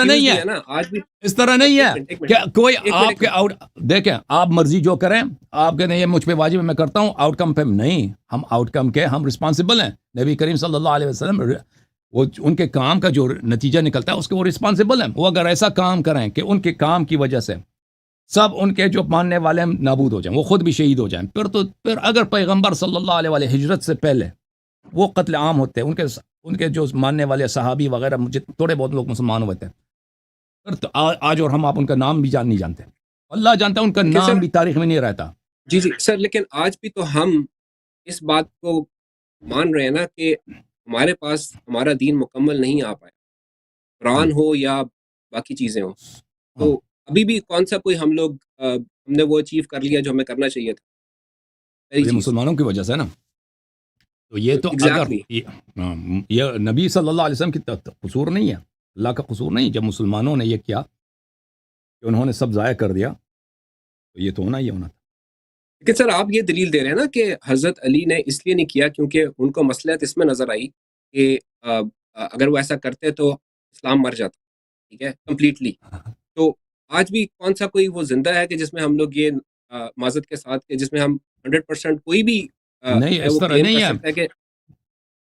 نہیں ہے, آج بھی اس طرح نہیں ہے کہ کوئی آپ کے دیکھیں, آپ مرضی جو کریں, آپ کہتے ہیں یہ مجھ پہ واجب ہے میں کرتا ہوں, آؤٹ کم پہ نہیں. ہم آؤٹ کم کے ہم رسپانسبل ہیں. نبی کریم صلی اللہ علیہ وسلم وہ ان کے کام کا جو نتیجہ نکلتا ہے اس کے وہ رسپانسبل ہیں. وہ اگر ایسا کام کریں کہ ان کے کام کی وجہ سے سب ان کے جو ماننے والے ہیں نابود ہو جائیں, وہ خود بھی شہید ہو جائیں, پھر اگر پیغمبر صلی اللہ علیہ وسلم ہجرت سے پہلے وہ قتل عام ہوتے, ان کے جو ماننے والے صحابی وغیرہ, مجھے تھوڑے بہت لوگ مسلمان ہوئے تھے, پھر آج اور ہم آپ ان کا نام بھی نہیں جانتے. اللہ جانتا ہے ان کا نام بھی تاریخ میں نہیں رہتا. جی سر, لیکن آج بھی تو ہم اس بات کو مان رہے ہیں نا کہ ہمارے پاس ہمارا دین مکمل نہیں آ پایا, قرآن ہو یا باقی چیزیں ہوں, تو ابھی بھی کون سا کوئی ہم نے وہ اچیو کر لیا جو ہمیں کرنا چاہیے تھا. یہ مسلمانوں کی وجہ سے نا, تو یہ تو یہ نبی صلی اللہ علیہ وسلم کی قصور نہیں ہے, اللہ کا قصور نہیں. جب مسلمانوں نے یہ کیا کہ انہوں نے سب ضائع کر دیا, تو یہ تو ہونا تھا. لیکن سر آپ یہ دلیل دے رہے ہیں نا کہ حضرت علی نے اس لیے نہیں کیا کیونکہ ان کو مصلحت اس میں نظر آئی کہ اگر وہ ایسا کرتے تو اسلام مر جاتا, ٹھیک ہے, کمپلیٹلی. تو آج بھی کون سا کوئی وہ زندہ ہے کہ جس میں ہم لوگ یہ معذرت کے ساتھ کہ جس میں ہم 100% کوئی بھی نہیں, اس طرح نہیں ہے.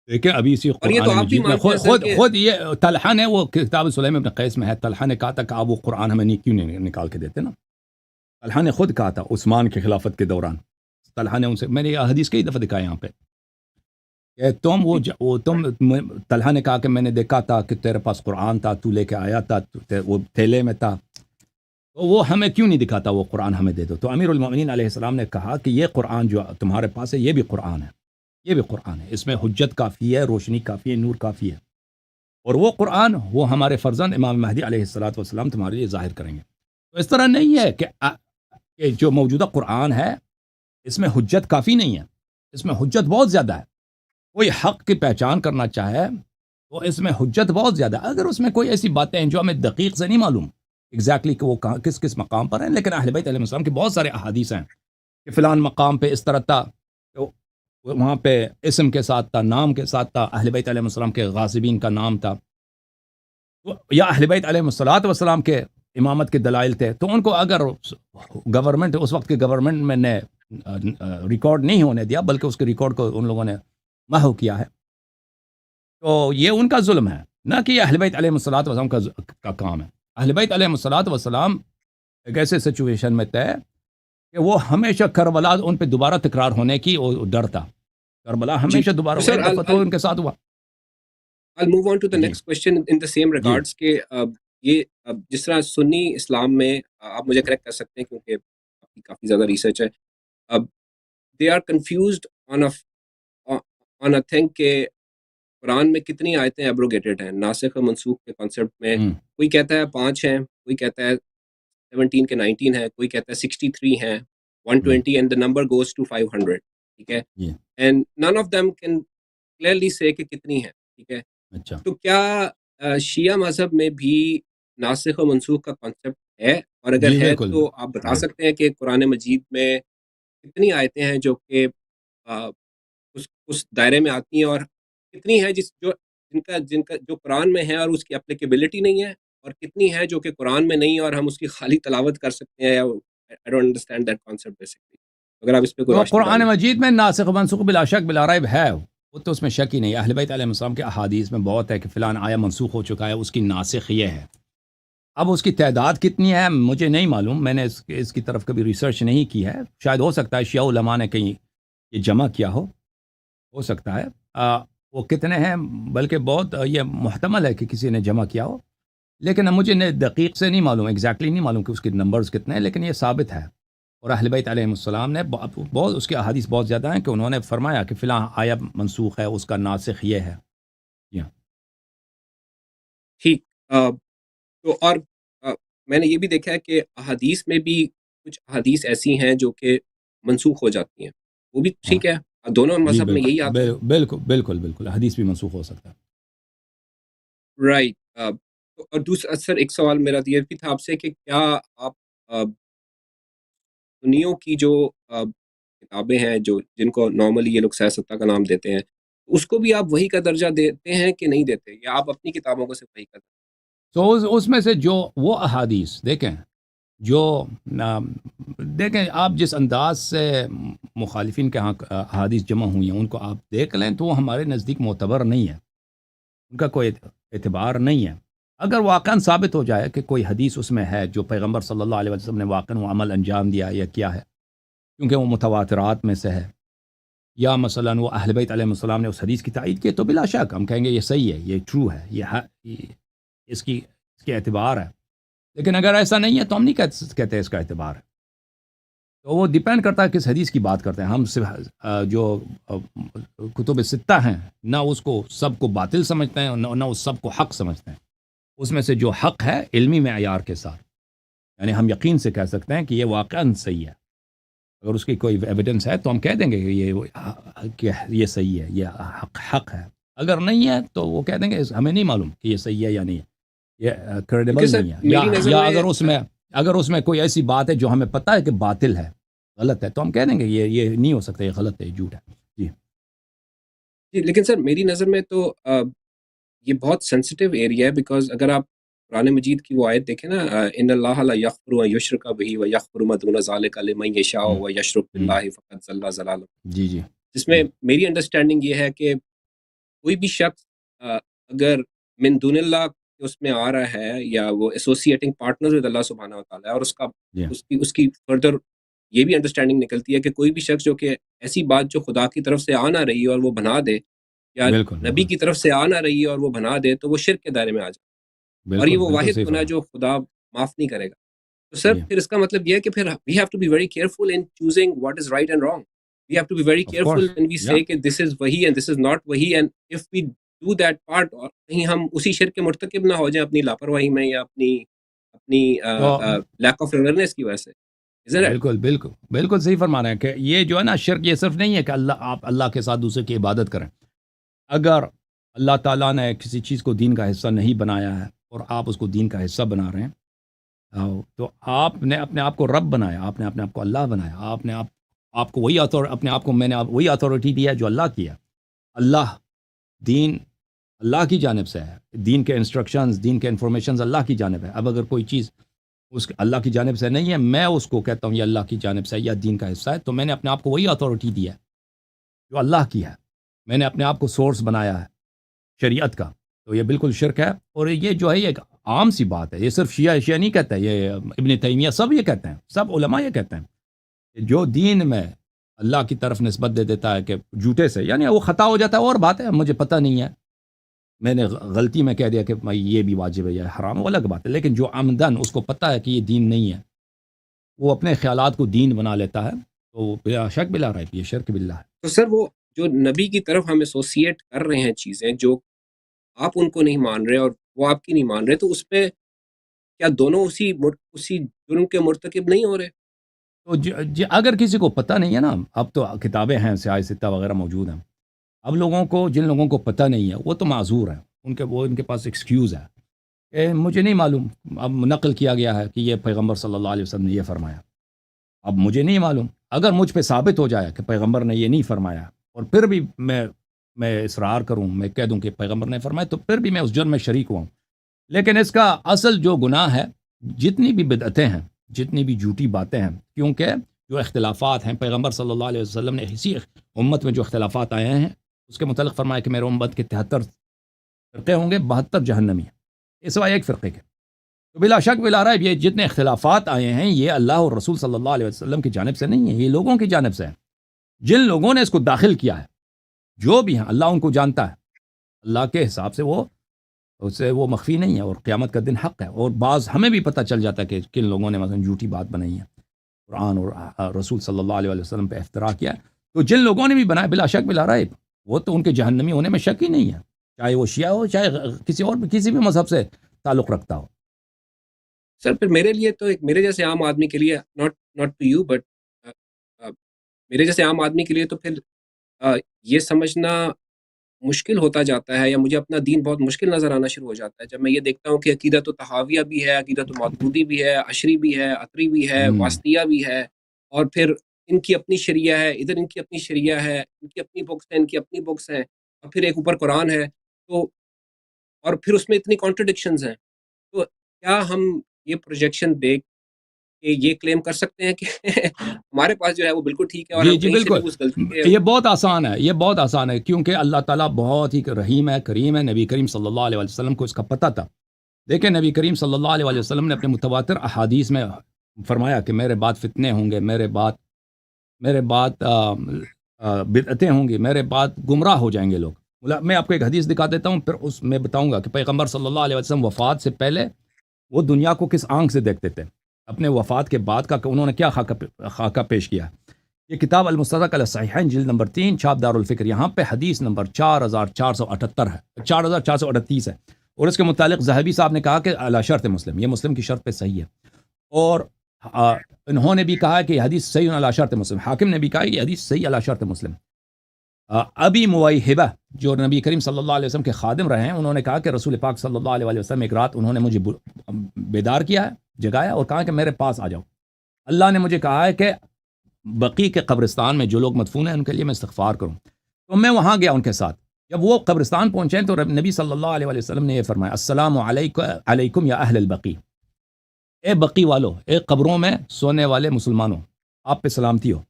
دیکھیں ابھی اسی قرآن مجید میں خود یہ طلحہ نے, وہ کتاب سلیم ابن قیس میں ہے, طلحہ نے کہا تھا کہ آپ وہ قرآن ہمیں کیوں نہیں نکال کے دیتے نا. طلحہ نے خود کہا تھا عثمان کی خلافت کے دوران, طلحہ نے ان سے, میں نے یہ حدیث کئی دفعہ دکھایا یہاں پہ, کہ تم طلحہ نے کہا کہ میں نے دیکھا تھا کہ تیرے پاس قرآن تھا, تو لے کے آیا تھا, وہ تھیلے میں تھا, تو وہ ہمیں کیوں نہیں دکھاتا, وہ قرآن ہمیں دے دو. تو امیر المومنین علیہ السلام نے کہا کہ یہ قرآن جو تمہارے پاس ہے یہ بھی قرآن ہے, اس میں حجت کافی ہے, روشنی کافی ہے, نور کافی ہے, اور وہ قرآن وہ ہمارے فرزند امام مہدی علیہ السلام تمہارے لیے ظاہر کریں گے. تو اس طرح نہیں ہے کہ جو موجودہ قرآن ہے اس میں حجت کافی نہیں ہے, اس میں حجت بہت زیادہ ہے. کوئی حق کی پہچان کرنا چاہے تو اس میں حجت بہت زیادہ ہے. اگر اس میں کوئی ایسی باتیں ہیں جو ہمیں دقیق سے نہیں معلوم ایگزیکٹلی کہ وہ کس مقام پر ہیں, لیکن اہل بیت علیہ السلام کے بہت سارے احادیث ہیں کہ فلان مقام پہ اس طرح تھا, وہاں پہ اسم کے ساتھ تھا, نام کے ساتھ تھا, اہل بیت علیہ السلام کے غاصبین کا نام تھا, یا اہل بیت علیہ السلام کے امامت کے دلائل تھے. تو ان کو اگر گورنمنٹ, اس وقت کے گورنمنٹ میں نے ریکارڈ نہیں ہونے دیا بلکہ اس کے ریکارڈ کو ان لوگوں نے محو کیا ہے, تو یہ ان کا ظلم ہے, نہ کہ اہل بیت علیہ السلام کا کام ہے. اہل بیت علیہ السلام ایک ایسے سچویشن میں تھے کہ وہ ہمیشہ کربلا ان پہ دوبارہ تکرار ہونے کی ڈر تھا. کربلا ہمیشہ دوبارہ ان کے ساتھ ہوا. I'll move on to the next question in the same regards کہ یہ جس طرح سنی اسلام میں, آپ مجھے کریکٹ کر سکتے ہیں کیونکہ آپ کی کافی زیادہ ریسرچ ہے, they are confused on a thing کہ قرآن میں کتنی آیتیں ایبروگیٹڈ ہیں ناسخ و منسوخ کے کانسیپٹ میں. کوئی کہتا ہے 5 ہیں, کوئی کہتا ہے 17 کے 19 ہیں, کوئی کہتا ہے 63 ہیں, 120 and the number goes to 500. ٹھیک ہے, and none of them can clearly say کہ کتنی ہیں. ٹھیک ہے, اچھا تو کیا شیعہ مذہب میں بھی ناسخ و منسوخ کا کانسیپٹ ہے, اور اگر ہے تو آپ بتا سکتے ہیں کہ قرآن مجید میں کتنی آیتیں ہیں جو کہ اس دائرے میں آتی ہیں, اور کتنی ہے جن کا جو قرآن میں ہے اور اس کی اپلیکیبلٹی نہیں ہے, اور کتنی ہے جو کہ قرآن میں نہیں ہے اور ہم اس کی خالی تلاوت کر سکتے ہیں. I don't understand that concept basically. اگر آپ اس پہ کوئی قرآن مجید میں ناسخ و منسوخ بلا شک بلا ریب ہے, وہ تو اس میں شک ہی نہیں. اہل بیت علیہ السلام کے احادیث میں بہت ہے کہ فلان آیا منسوخ ہو چکا ہے, اس کی ناسخ یہ ہے. اب اس کی تعداد کتنی ہے مجھے نہیں معلوم, میں نے اس کی طرف کبھی ریسرچ نہیں کی ہے. شاید ہو سکتا ہے شیعہ علماء نے کہیں یہ جمع کیا ہو سکتا ہے. وہ کتنے ہیں بلکہ بہت یہ محتمل ہے کہ کسی نے جمع کیا ہو, لیکن مجھے دقیق سے نہیں معلوم, ایگزیکٹلی نہیں معلوم کہ اس کے نمبرز کتنے ہیں, لیکن یہ ثابت ہے. اور اہل بیت علیہ السلام نے بہت اس کے احادیث بہت زیادہ ہیں کہ انہوں نے فرمایا کہ فلاں آیا منسوخ ہے, اس کا ناسخ یہ ہے. ٹھیک, تو اور میں نے یہ بھی دیکھا ہے کہ احادیث میں بھی کچھ احادیث ایسی ہیں جو کہ منسوخ ہو جاتی ہیں, وہ بھی ٹھیک ہے. دونوں مذہب میں یہی آتا ہے. بالکل حدیث بھی منسوخ ہو سکتا ہے. رائٹ. اور دوسرا سر ایک سوال میرا یہ بھی تھا آپ سے کہ کیا آپ سنیوں کی جو کتابیں ہیں جو جن کو نارملی یہ لوگ سیاستہ کا نام دیتے ہیں, اس کو بھی آپ وہی کا درجہ دیتے ہیں کہ نہیں دیتے, یا آپ اپنی کتابوں کو صرف وہی کا درجہ؟ تو اس میں سے جو وہ احادیث دیکھیں آپ جس انداز سے مخالفین کے ہاں احادیث جمع ہوئی ہیں ان کو آپ دیکھ لیں تو وہ ہمارے نزدیک معتبر نہیں ہے, ان کا کوئی اعتبار نہیں ہے. اگر واقعاً ثابت ہو جائے کہ کوئی حدیث اس میں ہے جو پیغمبر صلی اللہ علیہ وسلم نے واقعاً وہ عمل انجام دیا یا کیا ہے, کیونکہ وہ متواترات میں سے ہے, یا مثلاً وہ اہل بیت علیہ السلام نے اس حدیث کی تائید کی, تو بلا شک ہم کہیں گے یہ صحیح ہے, یہ ٹرو ہے, یہ اس کی اعتبار ہے. لیکن اگر ایسا نہیں ہے تو ہم نہیں کہتے اس کا اعتبار ہے. تو وہ ڈیپینڈ کرتا ہے کس حدیث کی بات کرتے ہیں. ہم صرف جو کتب ستہ ہیں نہ اس کو سب کو باطل سمجھتے ہیں نہ اس سب کو حق سمجھتے ہیں. اس میں سے جو حق ہے علمی معیار کے ساتھ, یعنی ہم یقین سے کہہ سکتے ہیں کہ یہ واقعاً صحیح ہے. اگر اس کی کوئی ایویڈنس ہے تو ہم کہہ دیں گے کہ یہ صحیح ہے, یہ حق ہے. اگر نہیں ہے تو وہ کہہ دیں گے ہمیں نہیں معلوم کہ یہ صحیح ہے یا نہیں ہے, یہ کریڈیبل نہیں ہے. یا اگر اس میں کوئی ایسی بات ہے جو ہمیں پتہ ہے کہ باطل ہے, غلط ہے, تو ہم کہہ دیں گے یہ نہیں ہو سکتا, یہ غلط ہے, یہ جھوٹ ہے. جی لیکن سر میری نظر میں تو یہ بہت سینسٹیو ایریا ہے, بیکاز اگر آپ قرآن مجید کی وہ آیت دیکھیں نا, ان اللہ لا یغفر ان یشرک بہ ویغفر ما دون ذلک لمن یشاء ویشرک باللہ فقد ضل ضلالا. جی جس میں میری انڈرسٹینڈنگ یہ ہے کہ کوئی بھی شخص اگر من دون اللہ اس میں آ رہا ہے یا وہ ایسوسیٹنگ پارٹنر ود اللہ سبحانہ و تعالیٰ, اور اس کی فردر یہ بھی انڈرسٹینڈنگ نکلتی ہے کہ کوئی بھی شخص جو کہ ایسی بات جو خدا کی طرف سے آ نہ رہی ہے اور وہ بنا دے, یا نبی کی طرف سے آ نہ رہی ہے اور وہ بنا دے, تو وہ شرک کے دائرے میں آ جائے, اور یہ وہ واحد گناہ جو خدا معاف نہیں کرے گا. تو سر پھر اس کا مطلب یہ ہے کہ پھر we have to be very careful in choosing what is right and wrong. We have to be very careful when we say کہ this is وہی and this is not وہی, and if we do that part, اور کہیں ہم اسی شرک کے مرتکب نہ ہو جائیں اپنی لاپرواہی میں یا اپنی lack of awareness کی وجہ سے. بالکل صحیح فرما رہے ہیں کہ یہ جو ہے نا شرک, یہ صرف نہیں ہے کہ آپ اللہ کے ساتھ دوسرے کی عبادت کریں. اگر اللہ تعالیٰ نے کسی چیز کو دین کا حصہ نہیں بنایا ہے اور آپ اس کو دین کا حصہ بنا رہے ہیں, تو آپ نے اپنے آپ کو رب بنایا, آپ نے اپنے آپ کو اللہ بنایا, آپ کو وہی اپنے آپ کو میں نے وہی اتھارٹی دیا جو اللہ کی ہے. دین اللہ کی جانب سے ہے, دین کے انسٹرکشنز, دین کے انفارمیشنز اللہ کی جانب ہے. اب اگر کوئی چیز اس اللہ کی جانب سے نہیں ہے, میں اس کو کہتا ہوں یہ اللہ کی جانب سے یا دین کا حصہ ہے, تو میں نے اپنے آپ کو وہی اتھارٹی دیا ہے جو اللہ کی ہے. میں نے اپنے آپ کو سورس بنایا ہے شریعت کا, تو یہ بالکل شرک ہے. اور یہ جو ہے یہ ایک عام سی بات ہے, یہ صرف شیعہ نہیں کہتا ہے, یہ ابن تیمیہ سب یہ کہتے ہیں, سب علماء یہ کہتے ہیں کہ جو دین میں اللہ کی طرف نسبت دے دیتا ہے کہ جھوٹے سے, یعنی وہ خطا ہو جاتا ہے اور بات ہے, مجھے پتہ نہیں ہے, میں نے غلطی میں کہہ دیا کہ یہ بھی واجب ہے یا حرام, وہ الگ بات ہے. لیکن جو عمدن اس کو پتہ ہے کہ یہ دین نہیں ہے, وہ اپنے خیالات کو دین بنا لیتا ہے, تو بلا شک بلا ریب یہ شرک باللہ ہے۔ تو سر وہ جو نبی کی طرف ہم ایسوسیٹ کر رہے ہیں چیزیں جو آپ ان کو نہیں مان رہے اور وہ آپ کی نہیں مان رہے، تو اس پہ کیا دونوں اسی جرم کے مرتکب نہیں ہو رہے؟ تو اگر کسی کو پتہ نہیں ہے نا، اب تو کتابیں ہیں سیاہ ستہ وغیرہ موجود ہیں، اب لوگوں کو جن لوگوں کو پتہ نہیں ہے وہ تو معذور ہیں، ان کے پاس ایکسکیوز ہے کہ مجھے نہیں معلوم، اب نقل کیا گیا ہے کہ یہ پیغمبر صلی اللہ علیہ وسلم نے یہ فرمایا، اب مجھے نہیں معلوم، اگر مجھ پہ ثابت ہو جائے کہ پیغمبر نے یہ نہیں فرمایا اور پھر بھی میں اصرار کروں، میں کہہ دوں کہ پیغمبر نے فرمایا، تو پھر بھی میں اس جرم میں شریک ہوا ہوں۔ لیکن اس کا اصل جو گناہ ہے، جتنی بھی بدعتیں ہیں، جتنی بھی جھوٹی باتیں ہیں، کیونکہ جو اختلافات ہیں، پیغمبر صلی اللہ علیہ وسلم نے اسی امت میں جو اختلافات آئے ہیں اس کے متعلق فرمایا کہ میرے امت کے 73 فرقے ہوں گے، 72 جہنمی ہیں، اس سوائے ایک فرقے کے۔ تو بلا شک بلا ریب یہ جتنے اختلافات آئے ہیں یہ اللہ اور رسول صلی اللہ علیہ وسلم کی جانب سے نہیں ہے، یہ لوگوں کی جانب سے ہے، جن لوگوں نے اس کو داخل کیا ہے، جو بھی ہیں اللہ ان کو جانتا ہے، اللہ کے حساب سے وہ مخفی نہیں ہے، اور قیامت کا دن حق ہے، اور بعض ہمیں بھی پتہ چل جاتا ہے کہ کن لوگوں نے مثلا جھوٹی بات بنائی ہے، قرآن اور رسول صلی اللہ علیہ وسلم پہ افترا کیا ہے، تو جن لوگوں نے بھی بنایا بلا شک بلا ریب وہ تو ان کے جہنمی ہونے میں شک ہی نہیں ہے، چاہے وہ شیعہ ہو، چاہے کسی بھی مذہب سے تعلق رکھتا ہو۔ سر پھر میرے لیے تو میرے جیسے عام آدمی کے لیے ناٹ ٹو یو بٹ میرے جیسے عام آدمی کے لیے تو پھر یہ سمجھنا مشکل ہوتا جاتا ہے، یا مجھے اپنا دین بہت مشکل نظر آنا شروع ہو جاتا ہے جب میں یہ دیکھتا ہوں کہ عقیدت و تحاویہ بھی ہے، عقیدت و ماتریدی بھی ہے، عشری بھی ہے، عطری بھی ہے، واسطیہ بھی ہے، اور پھر ان کی اپنی شریعہ ہے، ادھر ان کی اپنی شریعہ ہے، ان کی اپنی بکس ہیں، ان کی اپنی بکس ہیں، اور پھر ایک اوپر قرآن ہے، تو اور پھر اس میں اتنی کانٹرڈکشنز ہیں، تو کیا ہم یہ پروجیکشن دیکھ کہ یہ کلیم کر سکتے ہیں کہ ہمارے پاس جو ہے وہ بالکل ٹھیک ہے اور ہم جی کہیں سے بالکل، بھی اس غلطی کے یہ بہت آسان ہے کیونکہ اللہ تعالیٰ بہت ہی رحیم ہے، کریم ہے، نبی کریم صلی اللہ علیہ وسلم کو اس کا پتہ تھا۔ دیکھیں نبی کریم صلی اللہ علیہ وسلم نے اپنے متواتر احادیث میں فرمایا کہ میرے بعد فتنے ہوں گے، میرے بعد بدعتیں ہوں گی، میرے بعد گمراہ ہو جائیں گے لوگ۔ میں آپ کو ایک حدیث دکھا دیتا ہوں، پھر اس میں بتاؤں گا کہ پیغمبر صلی اللہ علیہ وسلم وفات سے پہلے وہ دنیا کو کس آنکھ سے دیکھتے تھے، اپنے وفات کے بعد کا کہ انہوں نے کیا خاکہ پیش کیا۔ یہ کتاب المستدرک علی الصحیحین جلد نمبر 3 چھاپ دارالفکر، یہاں پہ حدیث نمبر 4478 ہے، 4438 ہے، اور اس کے متعلق ذہبی صاحب نے کہا کہ علی شرط مسلم، یہ مسلم کی شرط پہ صحیح ہے، اور انہوں نے بھی کہا کہ یہ حدیث صحیح علی شرط مسلم، حاکم نے بھی کہا کہ یہ حدیث صحیح علی شرط مسلم۔ ابی مویہبہ جو نبی کریم صلی اللہ علیہ وسلم کے خادم رہے ہیں، انہوں نے کہا کہ رسول پاک صلی اللہ علیہ وسلم ایک رات انہوں نے مجھے بیدار کیا ہے، جگایا اور کہا کہ میرے پاس آ جاؤ، اللہ نے مجھے کہا ہے کہ بقیع کے قبرستان میں جو لوگ مدفون ہیں ان کے لیے میں استغفار کروں، تو میں وہاں گیا ان کے ساتھ۔ جب وہ قبرستان پہنچے تو نبی صلی اللہ علیہ وسلم نے یہ فرمایا، السلام علیکم یا اہل البقیع، اے بقیع والو، اے قبروں میں سونے والے مسلمانوں، آپ پہ سلامتی ہو،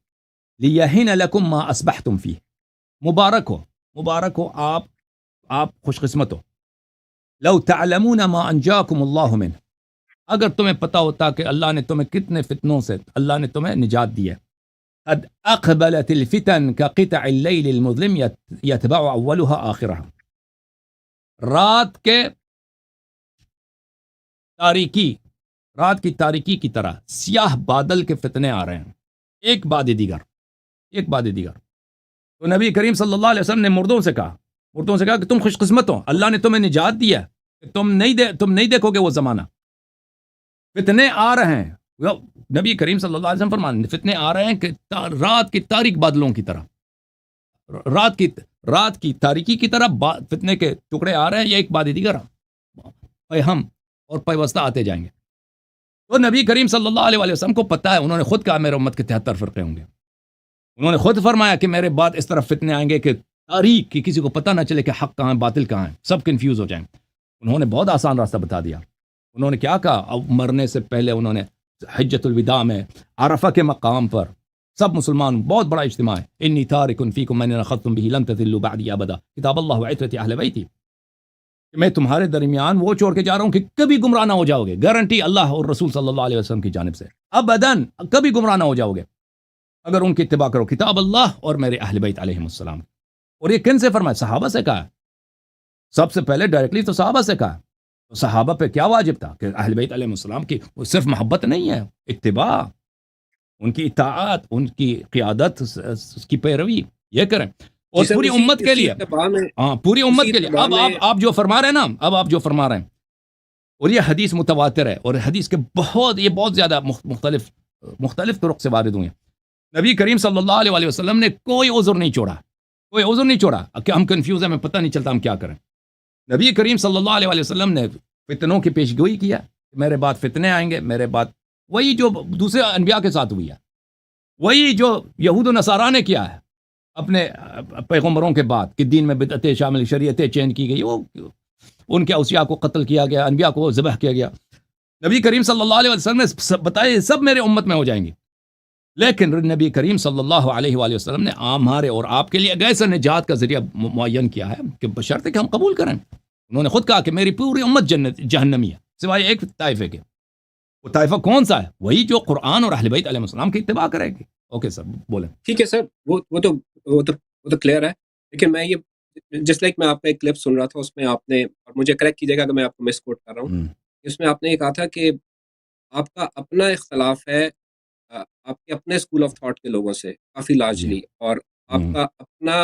لیہن لکم ما اصبحتم فیہ، مبارک ہو آپ خوش قسمت ہو، لو تعلمون ما انجاکم اللہ منہ، اگر تمہیں پتہ ہوتا کہ اللہ نے تمہیں کتنے فتنوں سے اللہ نے تمہیں نجات دی ہے، قد اقبلت الفتن كقطع اللیل المظلم یتبع اولها آخرها، رات کی تاریکی کی طرح سیاہ بادل کے فتنے آ رہے ہیں، ایک بعد دیگر۔ تو نبی کریم صلی اللہ علیہ وسلم نے مردوں سے کہا کہ تم خوش قسمت ہو، اللہ نے تمہیں نجات دی ہے، کہ تم نہیں دیکھو گے وہ زمانہ، فتنے آ رہے ہیں، نبی کریم صلی اللہ علیہ وسلم فرمان فتنے آ رہے ہیں کہ رات کی تاریک بادلوں کی طرح، رات کی تاریکی کی طرح فتنے کے ٹکڑے آ رہے ہیں، یہ ایک بعد دیگر ہم اور پیوستہ آتے جائیں گے۔ تو نبی کریم صلی اللہ علیہ وسلم کو پتہ ہے، انہوں نے خود کہا میرے امت کے 73 فرقے ہوں گے، انہوں نے خود فرمایا کہ میرے بعد اس طرح فتنے آئیں گے کہ تاریخ کی کسی کو پتہ نہ چلے کہ حق کہاں ہے باطل کہاں ہے، سب کنفیوز ہو جائیں۔ انہوں نے بہت آسان راستہ بتا دیا، انہوں نے کیا کہا، اب مرنے سے پہلے انہوں نے حجۃ الوداع میں عرفہ کے مقام پر سب مسلمان بہت بڑا اجتماع ہے، انی تارک فیکم من اخذتم به لن تضلوا بعدی ابدا، کتاب اللہ وعترۃ اہل بیتی، کہ میں تمہارے درمیان وہ چھوڑ کے جا رہا ہوں کہ کبھی گمراہ نہ ہو جاؤ گے، گارنٹی اللہ اور رسول صلی اللہ علیہ وسلم کی جانب سے، ابداً کبھی گمراہ نہ ہو جاؤ گے اگر ان کی اتباع کرو، کتاب اللہ اور میرے اہل بیت علیہم السلام۔ اور یہ کن سے فرمایا؟ صحابہ سے کہا، سب سے پہلے ڈائریکٹلی تو صحابہ سے کہا، تو صحابہ پہ کیا واجب تھا کہ اہل بیت علیہم السلام کی صرف محبت نہیں ہے، اتباع، ان کی اطاعت، ان کی قیادت، اس کی پیروی یہ کریں، اور جی سر، پوری امت کے لیے، اتباع میں ہاں پوری امت کے لیے. اتباع اب میں آپ جو فرما رہے ہیں نا، اب آپ جو فرما رہے ہیں، اور یہ حدیث متواتر ہے، اور حدیث کے بہت زیادہ مختلف طرق سے وارد ہوئے ہیں. نبی کریم صلی اللہ علیہ وسلم نے کوئی عذر نہیں چھوڑا کہ ہم کنفیوز ہیں، ہمیں پتہ نہیں چلتا ہم کیا کریں. نبی کریم صلی اللہ علیہ وسلم نے فتنوں کی پیش گوئی کیا، میرے بعد فتنے آئیں گے، میرے بعد وہی جو دوسرے انبیاء کے ساتھ ہوئی ہے، وہی جو یہود و نصارہ نے کیا ہے اپنے پیغمبروں کے بعد، کہ دین میں بدعتیں شامل، شریعتیں چینج کی گئی، وہ ان کے اوصیاء کو قتل کیا گیا، انبیاء کو ذبح کیا گیا. نبی کریم صلی اللہ علیہ وسلم نے بتایا سب میرے امت میں ہو جائیں گے، لیکن نبی کریم صلی اللہ علیہ وآلہ وسلم نے ہمارے اور آپ کے لیے ایک ایسا نجات کا ذریعہ معین کیا ہے کہ بشرط کہ ہم قبول کریں. انہوں نے خود کہا کہ میری پوری امت جہنمی ہے سوائے ایک طائفے کے. وہ طائفہ کون سا ہے؟ وہی جو قرآن اور اہل بیت علیہ السلام کی اتباع کرے گی. اوکے سر بولیں. ٹھیک ہے سر، وہ تو کلیئر ہے، لیکن میں یہ جس لائک میں آپ کا ایک کلپ سن رہا تھا، اس میں آپ نے، اور مجھے کریکٹ کیجیے گا کہ میں آپ کو مس کوٹ کر رہا ہوں، اس میں آپ نے یہ کہا تھا کہ آپ کا اپنا اختلاف ہے آپ کے اپنے اسکول آف تھاٹ کے لوگوں سے کافی لارجلی، اور آپ کا اپنا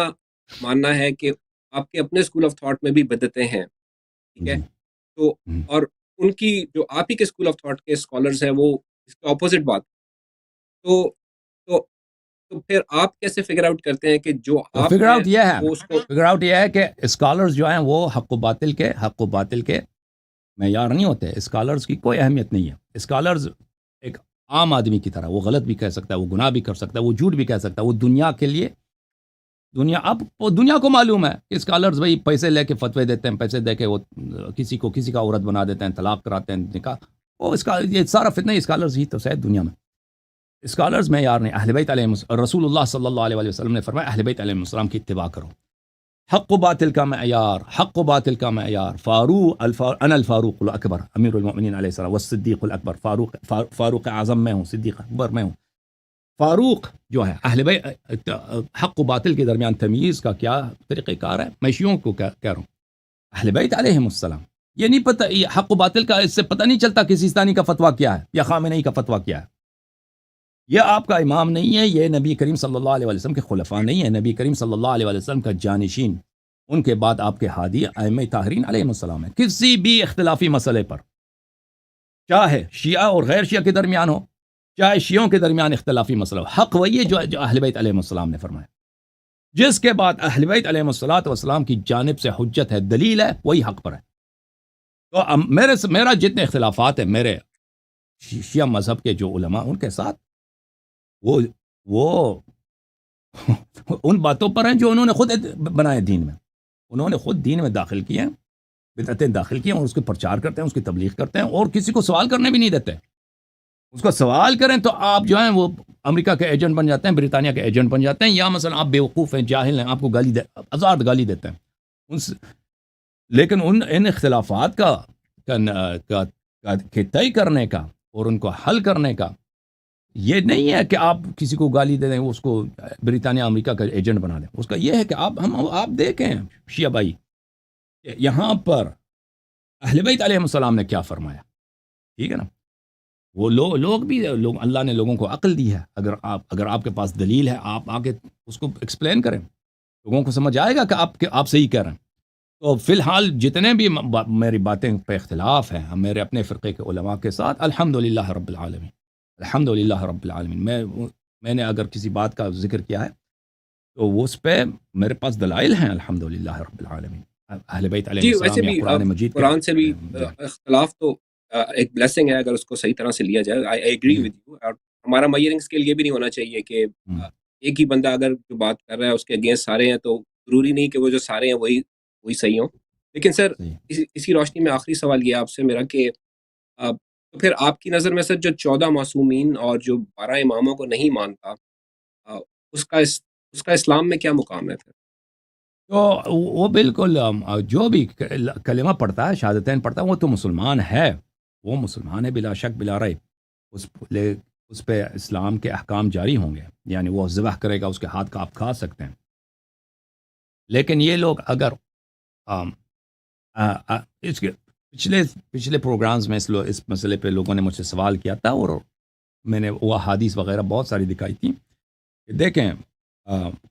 ماننا ہے کہ آپ کے اپنے اسکول آف تھاٹ میں بھی بدعتیں ہیں، ٹھیک ہے. تو اور ان کی جو آپ ہی کے اسکول آف تھاٹ کے اسکالرز ہیں، وہ اس کے اپوزٹ بات. تو پھر آپ کیسے فگر آؤٹ کرتے ہیں کہ جو آپ فگر آؤٹ یہ ہے کہ اسکالرز جو ہیں وہ حق و باطل کے معیار نہیں ہوتے. اسکالرز کی کوئی اہمیت نہیں ہے. اسکالرز ایک عام آدمی کی طرح، وہ غلط بھی کہہ سکتا ہے، وہ گناہ بھی کر سکتا ہے، وہ جھوٹ بھی کہہ سکتا ہے. وہ دنیا کے لیے، دنیا کو معلوم ہے کہ اسکالرز بھائی پیسے لے کے فتوے دیتے ہیں، پیسے دے کے وہ کسی کا عورت بنا دیتے ہیں، طلاق کراتے ہیں، نکاح. وہ یہ سارا فتنہ اسکالرز ہی تو شاید دنیا میں. اسکالرز معیار نہیں. اہل بیت علیہ رسول اللہ صلی اللہ علیہ وسلم نے فرمایا اہل بیت علیہ السلام کی اتباع کرو. حق و باطل کا معیار، انا الفاروق الاکبر امیر المؤمنین علیہ السلام والصدیق الاکبر، فاروق اعظم میں ہوں، صدیق اکبر میں ہوں. فاروق جو ہے اہل بیت، حق و باطل کے درمیان تمیز کا کیا طریقہ کار ہے؟ میں شیعوں کو کہہ رہا ہوں، اہل بیت علیہم السلام. یہ نہیں پتہ، یہ حق و باطل کا اس سے پتہ نہیں چلتا کہ سیستانی کا فتویٰ کیا ہے یا خامنئی کا فتویٰ کیا ہے. یہ آپ کا امام نہیں ہے، یہ نبی کریم صلی اللہ علیہ وسلم کے خلفاء نہیں ہے، نبی کریم صلی اللہ علیہ وسلم کا جانشین، ان کے بعد آپ کے ہادی ائمہ طاہرین علیہ السلام ہے. کسی بھی اختلافی مسئلے پر، چاہے شیعہ اور غیر شیعہ کے درمیان ہو، چاہے شیعوں کے درمیان اختلافی مسئلہ ہو، حق وہی ہے جو اہل بیت علیہ السلام نے فرمایا. جس کے بعد اہل بیت علیہ السلام کی جانب سے حجت ہے، دلیل ہے، وہی حق پر ہے. تو میرا جتنے اختلافات ہیں میرے شیعہ مذہب کے جو علماء ان کے ساتھ، وہ ان باتوں پر ہیں جو انہوں نے خود بنائے دین میں. انہوں نے خود دین میں داخل کیے ہیں، بدعتیں داخل کی ہیں، اور اس کے پرچار کرتے ہیں، اس کی تبلیغ کرتے ہیں، اور کسی کو سوال کرنے بھی نہیں دیتے. اس کو سوال کریں تو آپ جو ہیں وہ امریکہ کے ایجنٹ بن جاتے ہیں، برطانیہ کے ایجنٹ بن جاتے ہیں، یا مثلا آپ بیوقوف ہیں، جاہل ہیں، آپ کو آزاد گالی دیتے ہیں. لیکن ان اختلافات کا طے کرنے کا اور ان کو حل کرنے کا یہ نہیں ہے کہ آپ کسی کو گالی دے دیں، اس کو برطانیہ امریکہ کا ایجنٹ بنا دیں. اس کا یہ ہے کہ آپ دیکھیں شیعہ بھائی، یہاں پر اہل بیت علیہ السلام نے کیا فرمایا. ٹھیک ہے نا، وہ لوگ اللہ نے لوگوں کو عقل دی ہے. اگر آپ کے پاس دلیل ہے، آپ آگے اس کو ایکسپلین کریں، لوگوں کو سمجھ آئے گا کہ آپ صحیح کہہ رہے ہیں. تو فی الحال جتنے بھی میری باتیں پہ اختلاف ہیں میرے اپنے فرقے کے علماء کے ساتھ، الحمدللہ رب العالمین، الحمدللہ رب العالمین. میں نے اگر کسی بات کا ذکر کیا ہے تو وہ اس پہ میرے پاس دلائل ہیں، الحمدللہ رب العالمین. اہل بیت علیہ السلام یا قرآن مجید، قرآن سے بھی اختلاف تو ایک بلیسنگ ہے اگر اس کو صحیح طرح سے لیا جائے. I agree with you. اور ہمارا میئرنگ اسکیل یہ بھی نہیں ہونا چاہیے کہ ایک ہی بندہ اگر جو بات کر رہا ہے اس کے اگینسٹ سارے ہیں، تو ضروری نہیں کہ وہ جو سارے ہیں وہی صحیح ہوں. لیکن سر اسی روشنی میں آخری سوال یہ آپ سے میرا کہ تو پھر آپ کی نظر میں سر جو 14 معصومین اور جو 12 اماموں کو نہیں مانتا، اس کا اسلام میں کیا مقام ہے پھر؟ تو وہ بالکل جو بھی کلمہ پڑھتا ہے، شہادتین پڑھتا ہے، وہ تو مسلمان ہے، وہ مسلمان ہے بلا شک بلا ریب. اس پہ اسلام کے احکام جاری ہوں گے، یعنی وہ ذبح کرے گا، اس کے ہاتھ کا آپ کھا سکتے ہیں. لیکن یہ لوگ اگر اس کے پچھلے پروگرامز میں اس مسئلے پہ لوگوں نے مجھ سے سوال کیا تھا، اور میں نے وہ حدیث وغیرہ بہت ساری دکھائی تھی کہ دیکھیں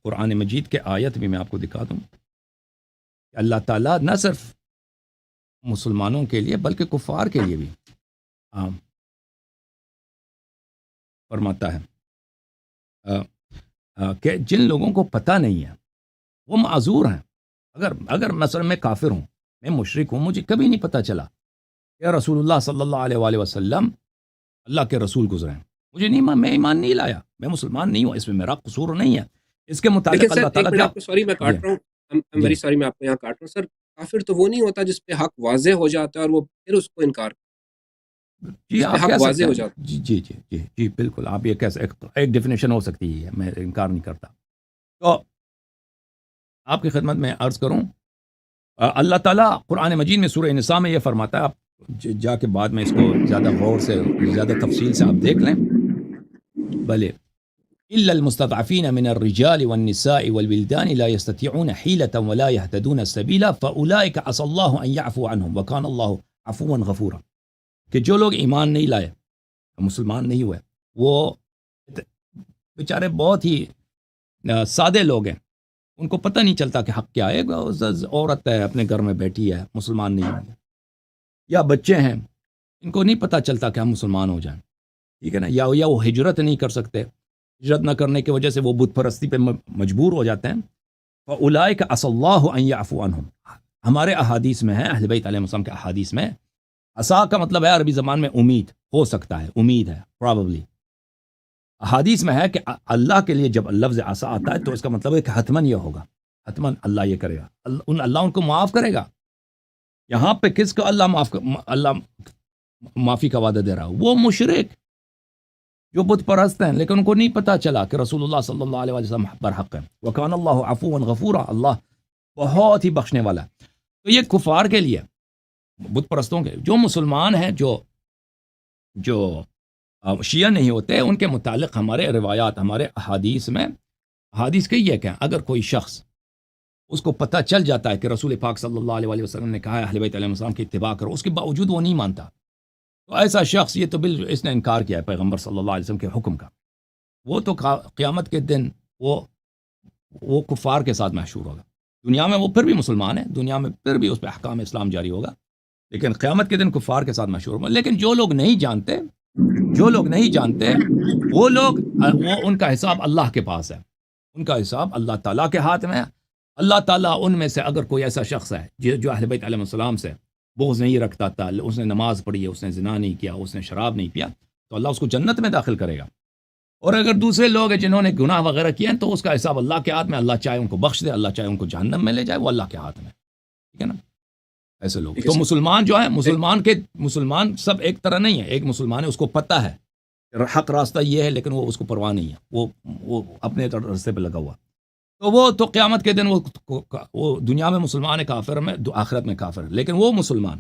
قرآن مجید کے آیت بھی میں آپ کو دکھا دوں کہ اللہ تعالیٰ نہ صرف مسلمانوں کے لیے بلکہ کفار کے لیے بھی فرماتا ہے کہ جن لوگوں کو پتہ نہیں ہے وہ معذور ہیں. اگر مثلا میں کافر ہوں، میں مشرک ہوں، مجھے کبھی نہیں پتہ چلا کہ رسول اللہ صلی اللہ علیہ وآلہ وسلم اللہ کے رسول گزرے ہیں، مجھے نہیں، میں ایمان نہیں لایا، میں مسلمان نہیں ہوں، اس میں میرا قصور نہیں ہے. اس کے متعلق لیکن سر اللہ ایک تعالیٰ منٹ کیا آپ کو سوری میں کاٹ رہا ہوں، I'm very sorry میں آپ کو یہاں کاٹ رہا ہوں. سر کافر تو وہ نہیں ہوتا جس پہ حق واضح ہو جاتا ہے اور وہ پھر اس کو انکار جی آپ حق کہہ واضح سکتے ہو ہیں، جاتا جی جی جی جی جی بالکل، آپ یہ کہہ سکتے، ایک ڈیفینیشن ہو سکتی ہے، میں انکار نہیں کرتا. تو آپ کی خدمت میں عرض کروں، اللہ تعالیٰ قرآن مجید میں سورہ نساء میں یہ فرماتا ہے، آپ جا کے بعد میں اس کو زیادہ غور سے زیادہ تفصیل سے آپ دیکھ لیں بھلے. إلا المستضعفين من الرجال والنساء والولدان لا يستطيعون حيلة ولا يهتدون سبيلا فأولئك عسى الله أن يعفو عنهم وكان الله عفوا غفورا. کہ جو لوگ ایمان نہیں لائے، مسلمان نہیں ہوئے، وہ بیچارے بہت ہی سادے لوگ ہیں، ان کو پتہ نہیں چلتا کہ حق کیا ہے. عورت ہے اپنے گھر میں بیٹھی ہے، مسلمان نہیں ہوئی، یا بچے ہیں، ان کو نہیں پتہ چلتا کہ ہم مسلمان ہو جائیں، ٹھیک ہے نا. یا وہ ہجرت نہیں کر سکتے، ہجرت نہ کرنے کی وجہ سے وہ بت پرستی پہ مجبور ہو جاتے ہیں. فَأُولَٰئِكَ عَسَى اللَّهُ أَن يَعْفُوَ عَنْهُمْ. ہمارے احادیث میں ہے، اہل بیت علیہ السلام کے احادیث میں، عصا کا مطلب ہے عربی زبان میں امید، ہو سکتا ہے، امید ہے، probably. احادیث میں ہے کہ اللہ کے لیے جب لفظ عصا آتا ہے تو اس کا مطلب ہے کہ حتماً یہ ہوگا، حتماً اللہ یہ کرے گا، اللہ ان کو معاف کرے گا. یہاں پہ کس کو اللہ معافی کا وعدہ دے رہا ہے؟ وہ مشرک جو بت پرست ہیں، لیکن ان کو نہیں پتہ چلا کہ رسول اللہ صلی اللہ علیہ وسلم پر حق ہے. وَكَانَ اللَّهُ عَفُوًا غَفُورًا، اللہ بہت ہی بخشنے والا ہے. تو یہ کفار کے لیے، بت پرستوں کے. جو مسلمان ہیں، جو شیعہ نہیں ہوتے، ان کے متعلق ہمارے روایات، ہمارے احادیث میں حدیث کہی ہے کہ اگر کوئی شخص اس کو پتہ چل جاتا ہے کہ رسول پاک صلی اللہ علیہ وسلم نے کہا ہے اہل بیت علیہ السلام کی اتباع کرو، اس کے باوجود وہ نہیں مانتا، تو ایسا شخص یہ تو اس نے انکار کیا ہے پیغمبر صلی اللہ علیہ وسلم کے حکم کا. وہ تو قیامت کے دن وہ کفار کے ساتھ محشور ہوگا. دنیا میں وہ پھر بھی مسلمان ہے، دنیا میں پھر بھی اس پہ احکام اسلام جاری ہوگا، لیکن قیامت کے دن کفار کے ساتھ محشور ہوگا. لیکن جو لوگ نہیں جانتے وہ ان کا حساب اللہ کے پاس ہے، ان کا حساب اللہ تعالیٰ کے ہاتھ میں ہے. اللہ تعالیٰ ان میں سے اگر کوئی ایسا شخص ہے جو اہل بیت علیہ السلام سے بغض نہیں رکھتا تھا، اس نے نماز پڑھی ہے، اس نے زنا نہیں کیا، اس نے شراب نہیں پیا، تو اللہ اس کو جنت میں داخل کرے گا. اور اگر دوسرے لوگ ہیں جنہوں نے گناہ وغیرہ کیے ہیں تو اس کا حساب اللہ کے ہاتھ میں، اللہ چاہے ان کو بخش دے، اللہ چاہے ان کو جہنم میں لے جائے، وہ اللہ کے ہاتھ میں، ٹھیک ہے نا. ایسے لوگ تو مسلمان جو ہیں، مسلمان سب ایک طرح نہیں ہے. ایک مسلمان ہے، اس کو پتہ ہے حق راستہ یہ ہے، لیکن وہ اس کو پرواہ نہیں ہے، وہ اپنے راستے پہ لگا ہوا، تو وہ تو قیامت کے دن وہ دنیا میں مسلمان ہے، کافر میں، آخرت میں کافر ہے. لیکن وہ مسلمان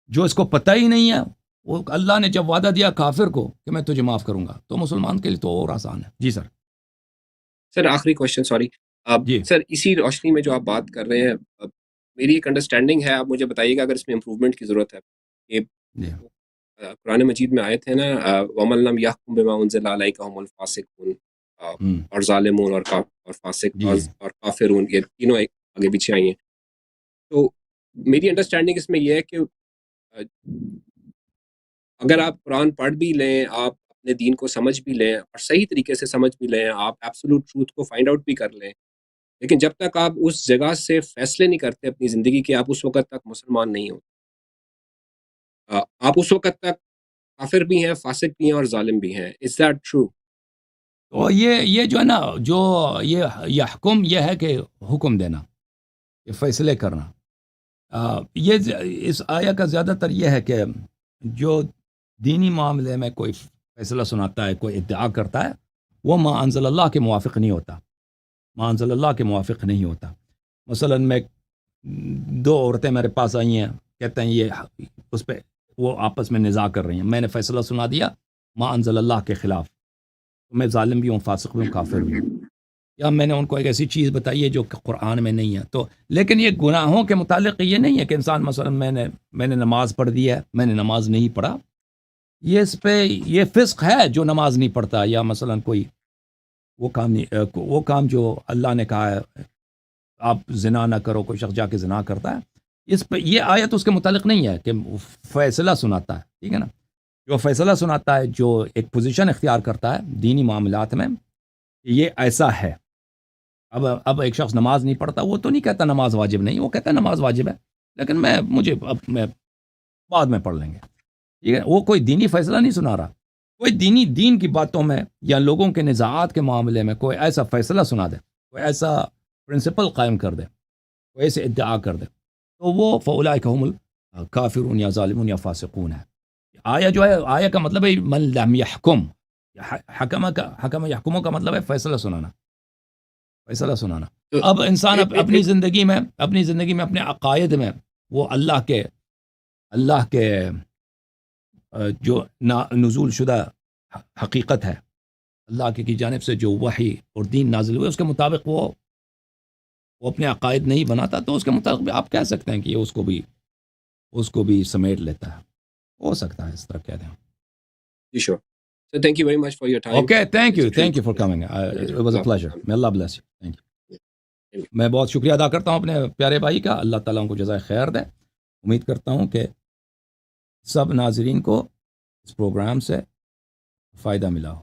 جو اس کو پتہ ہی نہیں ہے، وہ اللہ نے جب وعدہ دیا کافر کو کہ میں تجھے معاف کروں گا، تو مسلمان کے لیے تو اور آسان ہے. جی سر آخری کوشچن، سوری جی سر، اسی روشنی میں جو آپ بات کر رہے ہیں، میری ایک انڈرسٹینڈنگ ہے، آپ مجھے بتائیے گا اگر اس میں امپروومنٹ کی ضرورت ہے. کہ جی قرآن مجید میں آیت ہے نا، وَمَن لَّمْ يَحْكُم بِمَا أُنزِلَ عَلَيْكَ هُمُ الْفَاسِقُونَ، اور ظالمون اور فاسق اور کافرون، یہ تینوں ایک آگے پیچھے آئی ہیں. تو میری انڈرسٹینڈنگ اس میں یہ ہے کہ اگر آپ قرآن پڑھ بھی لیں، آپ اپنے دین کو سمجھ بھی لیں اور صحیح طریقے سے سمجھ بھی لیں، آپ ایبسولوٹ ٹروتھ کو فائنڈ آؤٹ بھی کر لیں، لیکن جب تک آپ اس جگہ سے فیصلے نہیں کرتے اپنی زندگی کے، آپ اس وقت تک مسلمان نہیں ہوتے. آپ اس وقت تک کافر بھی ہیں، فاسق بھی ہیں اور ظالم بھی ہیں. Is that true? تو یہ جو ہے نا، جو یہ حکم، یہ ہے کہ حکم دینا، یہ فیصلے کرنا. یہ اس آیا کا زیادہ تر یہ ہے کہ جو دینی معاملے میں کوئی فیصلہ سناتا ہے، کوئی ادعا کرتا ہے، وہ ما انزل اللہ کے موافق نہیں ہوتا، ما انزل اللہ کے موافق نہیں ہوتا. مثلا میں دو عورتیں میرے پاس آئی ہیں، کہتے ہیں یہ اس پہ وہ آپس میں نزاع کر رہی ہیں، میں نے فیصلہ سنا دیا ما انزل اللہ کے خلاف، تو میں ظالم بھی ہوں، فاسق بھی ہوں، کافر بھی ہوں. یا میں نے ان کو ایک ایسی چیز بتائی ہے جو کہ قرآن میں نہیں ہے. تو لیکن یہ گناہوں کے متعلق یہ نہیں ہے کہ انسان مثلا میں نے نماز پڑھ دی ہے، میں نے نماز نہیں پڑھا، یہ اس پہ یہ فسق ہے جو نماز نہیں پڑھتا، یا مثلا کوئی وہ کام جو اللہ نے کہا ہے آپ زنا نہ کرو، کوئی شخص جا کے زنا کرتا ہے، اس پہ یہ آیت اس کے متعلق نہیں ہے کہ فیصلہ سناتا ہے، ٹھیک ہے نا، جو فیصلہ سناتا ہے، جو ایک پوزیشن اختیار کرتا ہے دینی معاملات میں، یہ ایسا ہے۔ اب ایک شخص نماز نہیں پڑھتا، وہ تو نہیں کہتا نماز واجب نہیں، وہ کہتا نماز واجب ہے لیکن میں بعد میں پڑھ لیں گے، ٹھیک ہے، وہ کوئی دینی فیصلہ نہیں سنا رہا، کوئی دین کی باتوں میں یا لوگوں کے نزاعات کے معاملے میں کوئی ایسا فیصلہ سنا دے، کوئی ایسا پرنسپل قائم کر دے، کوئی ایسے ادعا کر دے، تو وہ فاولئک هم الکافرون یا ظالمون یا فاسقون ہے۔ آیا جو ہے، آیا کا مطلب ہے من لم یحکم، حکم یحکموں کا مطلب ہے فیصلہ سنانا، فیصلہ سنانا۔ اب انسان اپنی زندگی میں اپنے عقائد میں وہ اللہ کے جو نزول شدہ حقیقت ہے، اللہ کی جانب سے جو وحی اور دین نازل ہوئے، اس کے مطابق وہ اپنے عقائد نہیں بناتا، تو اس کے مطابق بھی آپ کہہ سکتے ہیں کہ یہ اس کو بھی سمیٹ لیتا ہے، ہو سکتا ہے اس طرح کہہ دیں۔ جی sure sir, thank you very much for your time. Okay, thank you for coming, it was a pleasure, may Allah bless you, thank you. میں بہت شکریہ ادا کرتا ہوں اپنے پیارے بھائی کا، اللہ تعالیٰ ان کو جزائے خیر دے۔ امید کرتا ہوں کہ سب ناظرین کو اس پروگرام سے فائدہ ملا ہو۔